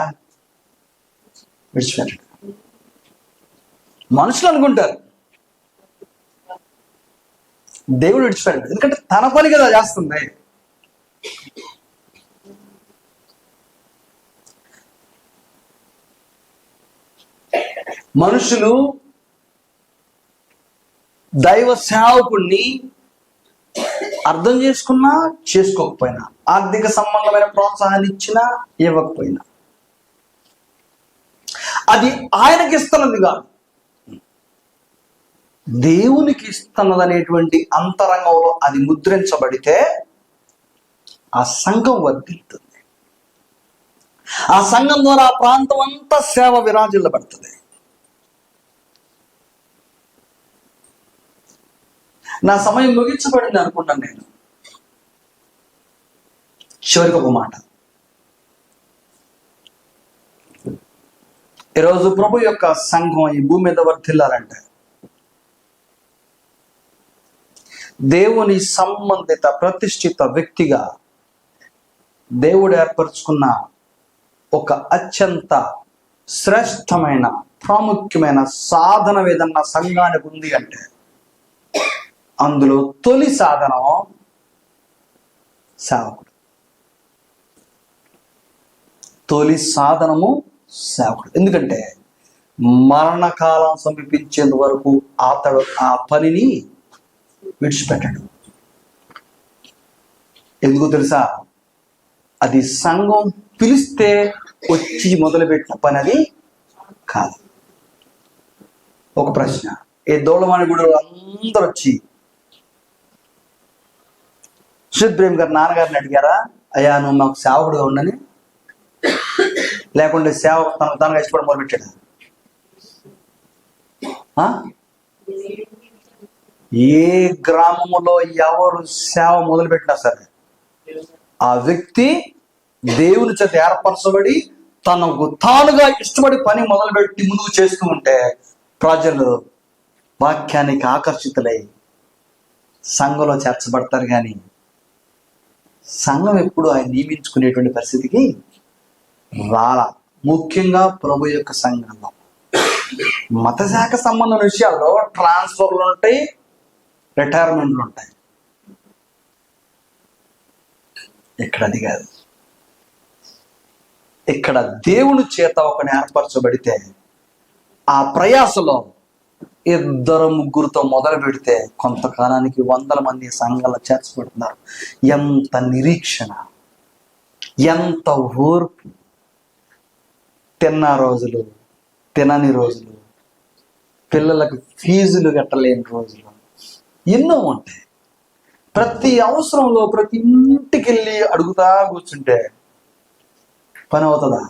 విడిచిపెట్టాడు. మనుషులు అనుకుంటారు దేవుడు విడిచిపెట్టాడు, ఎందుకంటే తన పని కదా చేస్తుంది. మనుషులు దైవ సేవకుణ్ణి అర్థం చేసుకున్నా చేసుకోకపోయినా, ఆర్థిక సంబంధమైన ప్రోత్సాహాన్ని ఇచ్చినా ఇవ్వకపోయినా, అది ఆయనకి ఇస్తున్నది కాదు, దేవునికి ఇస్తున్నది అనేటువంటి అంతరంగంలో అది ముద్రించబడితే ఆ సంఘం వర్ధిల్లుతుంది. ఆ సంఘం ద్వారా ఆ ప్రాంతం అంతా సేవ విరాజిల్లబడుతుంది. నా సమయం ముగించబడింది అనుకున్నాను నేను. చివరికి ఒక మాట, ఈరోజు ప్రభు యొక్క సంఘం ఈ భూమి మీద వర్ధిల్లాలంటే దేవుని సంబంధిత ప్రతిష్ఠిత వ్యక్తిగా దేవుడు ఏర్పరచుకున్న ఒక అత్యంత శ్రేష్టమైన ప్రాముఖ్యమైన సాధనం ఏదన్నా సంఘానికి ఉంది అంటే అందులో తొలి సాధనం సేవకుడు. తొలి సాధనము సేవకుడు. ఎందుకంటే మరణకాలం సమీపించేంత వరకు అతడు ఆ పనిని విడిచిపెట్టాడు. ఎందుకు తెలుసా? అది సంఘం పిలిస్తే వచ్చి మొదలుపెట్టిన పని అది కాదు. ఒక ప్రశ్న, ఈ దౌళవాణి గుడి అందరూ వచ్చి సుబ్రహ్మ గారు నాన్నగారిని అడిగారా, అయ్యా నువ్వు మాకు సేవకుడుగా ఉండని? లేకుంటే సేవ తనగా ఇష్టపడి మొదలుపెట్టాడా? ఏ గ్రామంలో ఎవరు సేవ మొదలుపెట్టినా సరే ఆ వ్యక్తి దేవుని చేత ఏర్పరచబడి తనకు తానుగా ఇష్టపడి పని మొదలుపెట్టి ముందుకు చేస్తూ ఉంటే ప్రజలు వాక్యానికి ఆకర్షితులై సంఘంలో చేర్చబడతారు. కానీ సంఘం ఎప్పుడు ఆయన నియమించుకునేటువంటి పరిస్థితికి రాలా. ముఖ్యంగా ప్రభు యొక్క సంఘంలో మత శాఖ సంబంధం విషయాల్లో ట్రాన్స్ఫర్లు ఉంటాయి, రిటైర్మెంట్లు ఉంటాయి. ఇక్కడ అది కాదు. ఇక్కడ దేవుని చేత ఒకని ఏర్పరచబడితే ఆ ప్రయాసలో 2-3 మొదలు పెడితే కొంతకాలానికి 100 మంది సంఘాలు చేర్చబడుతున్నారు. ఎంత నిరీక్షణ, ఎంత ఓర్పు! తిన్న రోజులు, తినని రోజులు, పిల్లలకు ఫీజులు కట్టలేని రోజులు ఎన్నో ఉంటాయి. ప్రతి అవసరంలో ప్రతి ఇంటికి వెళ్ళి అడుగుతా కూర్చుంటే పని అవుతుందా?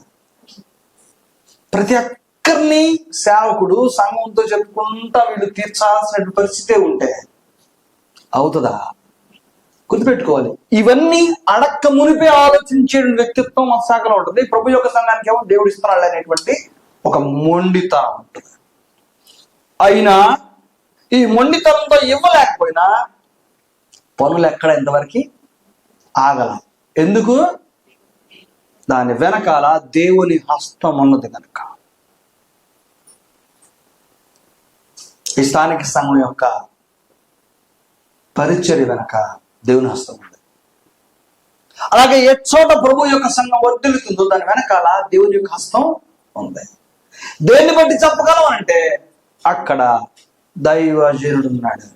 ప్రతి ఒక్కరిని సేవకుడు సంఘంతో చెప్పుకుంటా వీళ్ళు తీర్చాల్సిన పరిస్థితే ఉంటే అవుతుందా? గుర్తుపెట్టుకోవాలి. ఇవన్నీ అడక్క మునిపే ఆలోచించే వ్యక్తిత్వం మన శాఖలో ఉంటుంది. ప్రభు యొక్క సంఘానికి ఏమో దేవుడు ఇస్తున్నాడు అనేటువంటి ఒక మొండితనం ఉంటుంది. అయినా ఈ మొండితనంతో ఇవ్వలేకపోయినా పనులు ఎక్కడ ఎంతవరకు ఆగల. ఎందుకు? దాని వెనకాల దేవుని హస్తం ఉన్నది కనుక. ఈ స్థానిక సంఘం యొక్క పరిచర్య వెనక దేవుని హస్తం ఉంది. అలాగే ఏ చోట ప్రభు యొక్క సంఘం వర్ధిల్లుతుందో దాని వెనకాల దేవుని యొక్క హస్తం ఉంది. దేన్ని బట్టి చెప్పగలం అంటే అక్కడ దైవజనుడు ఉన్నాడు.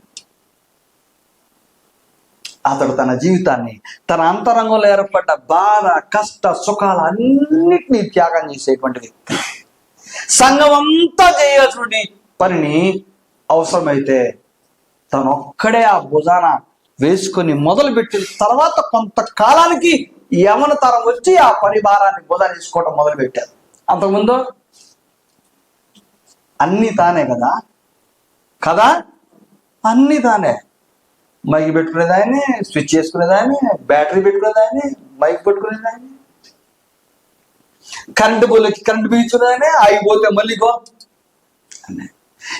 అతడు తన జీవితాన్ని, తన అంతరంగంలో ఏర్పడ్డ బాధ, కష్ట, సుఖాలు అన్నిటినీ త్యాగం చేసేటువంటి వ్యక్తి. సంఘం అంతా చేయాల్సిన పనిని అవసరమైతే తనొక్కడే ఆ భుజాన వేసుకొని మొదలుపెట్టిన తర్వాత కొంతకాలానికి యవన తరం వచ్చి ఆ పని భారాన్ని భుజాన వేసుకోవటం మొదలు పెట్టారు. అంతకుముందు అన్ని తానే కదా అన్ని తానే. మైక్ పెట్టుకునేది ఆయనే, స్విచ్ చేసుకునేది ఆయనే, బ్యాటరీ పెట్టుకునేది ఆయనే, మైక్ పెట్టుకునేది ఆయనే, కరెంటు బోర్లకి కరెంటు బిగించుకునేది ఆయనే, అయిపోతే మళ్ళీ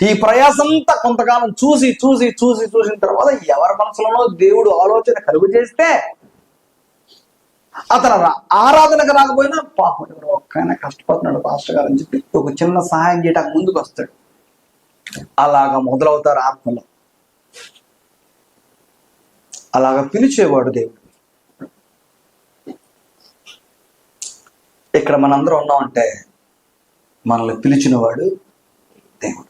ఈ ప్రయాసంతా కొంతకాలం చూసిన తర్వాత ఎవరి మనసులోనో దేవుడు ఆలోచన కలుగు చేస్తే అతను ఆరాధనకు రాకపోయినా పాపం ఎవరు ఒక్కైనా కష్టపడుతున్నాడు పాస్టర్ గారు అని చెప్పి ఒక చిన్న సహాయం చేయడానికి ముందుకు వస్తాడు. అలాగా మొదలవుతారు ఆత్మలో. అలాగా పిలిచేవాడు దేవుడు. ఇక్కడ మనందరం ఉన్నామంటే మనల్ని పిలిచినవాడు దేవుడు.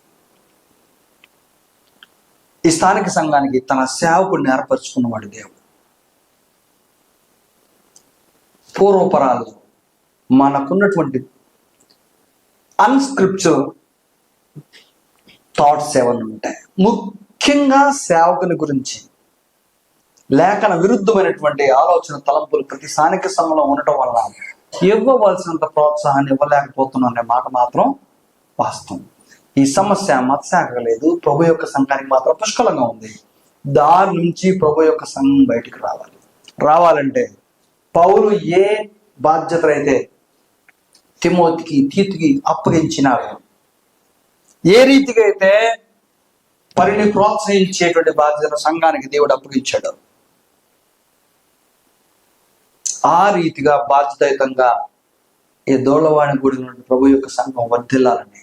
ఈ స్థానిక సంఘానికి తన సేవకుడిని ఏర్పరచుకున్నవాడు దేవుడు. పూర్వపరాలు మనకున్నటువంటి అన్స్క్రిప్చువల్ థాట్స్ ఏమన్నా ఉంటాయి. ముఖ్యంగా సేవకుని గురించి లేఖన విరుద్ధమైనటువంటి ఆలోచన తలంపులు ప్రతి స్థానిక సంఘంలో ఉండటం వల్ల ఇవ్వవలసినంత ప్రోత్సాహాన్ని ఇవ్వలేకపోతున్నాం అనే మాట మాత్రం వాస్తవం. ఈ సమస్య మతశాఖ లేదు, ప్రభు యొక్క సంఘానికి మాత్రం పుష్కలంగా ఉంది. దాని నుంచి ప్రభు యొక్క సంఘం బయటికి రావాలంటే పౌలు ఏ బాధ్యతలైతే తిమోతికి, తీతుకి అప్పగించినాడు, ఏ రీతిగా అయితే పనిని ప్రోత్సహించేటువంటి బాధ్యత సంఘానికి దేవుడు అప్పగించాడు, ఆ రీతిగా బాధ్యతాయుతంగా ఈ దోళ్ళవాణి కూడిన ప్రభు యొక్క సంఘం వర్ధిల్లాలని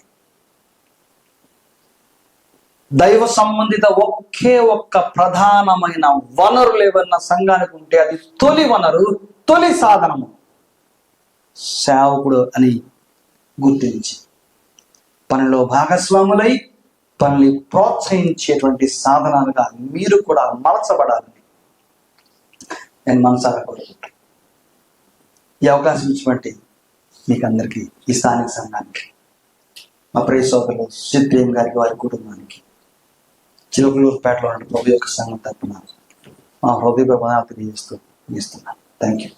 దైవ సంబంధిత ఒకే ఒక్క ప్రధానమైన వనరులు ఏమన్నా సంఘానికి ఉంటే అది తొలి వనరు, తొలి సాధనము సేవకుడు అని గుర్తించి పనిలో భాగస్వాములై పనిని ప్రోత్సహించేటువంటి సాధనాలుగా మీరు కూడా మలచబడాలని నేను మనసారా కోరుకుంటాను. ఈ అవకాశం ఇచ్చినటువంటి మీకు అందరికీ, ఈ స్థానిక సంఘానికి, మా ప్రియ సోదరులు సిద్ధియం గారికి, వారి కుటుంబానికి, చిలుకలూరుపేటలో ఉన్న ప్రభు యొక్క సంఘం తరపున మా హృదయ తెలియజేస్తూ ముగిస్తున్నాను. Thank you.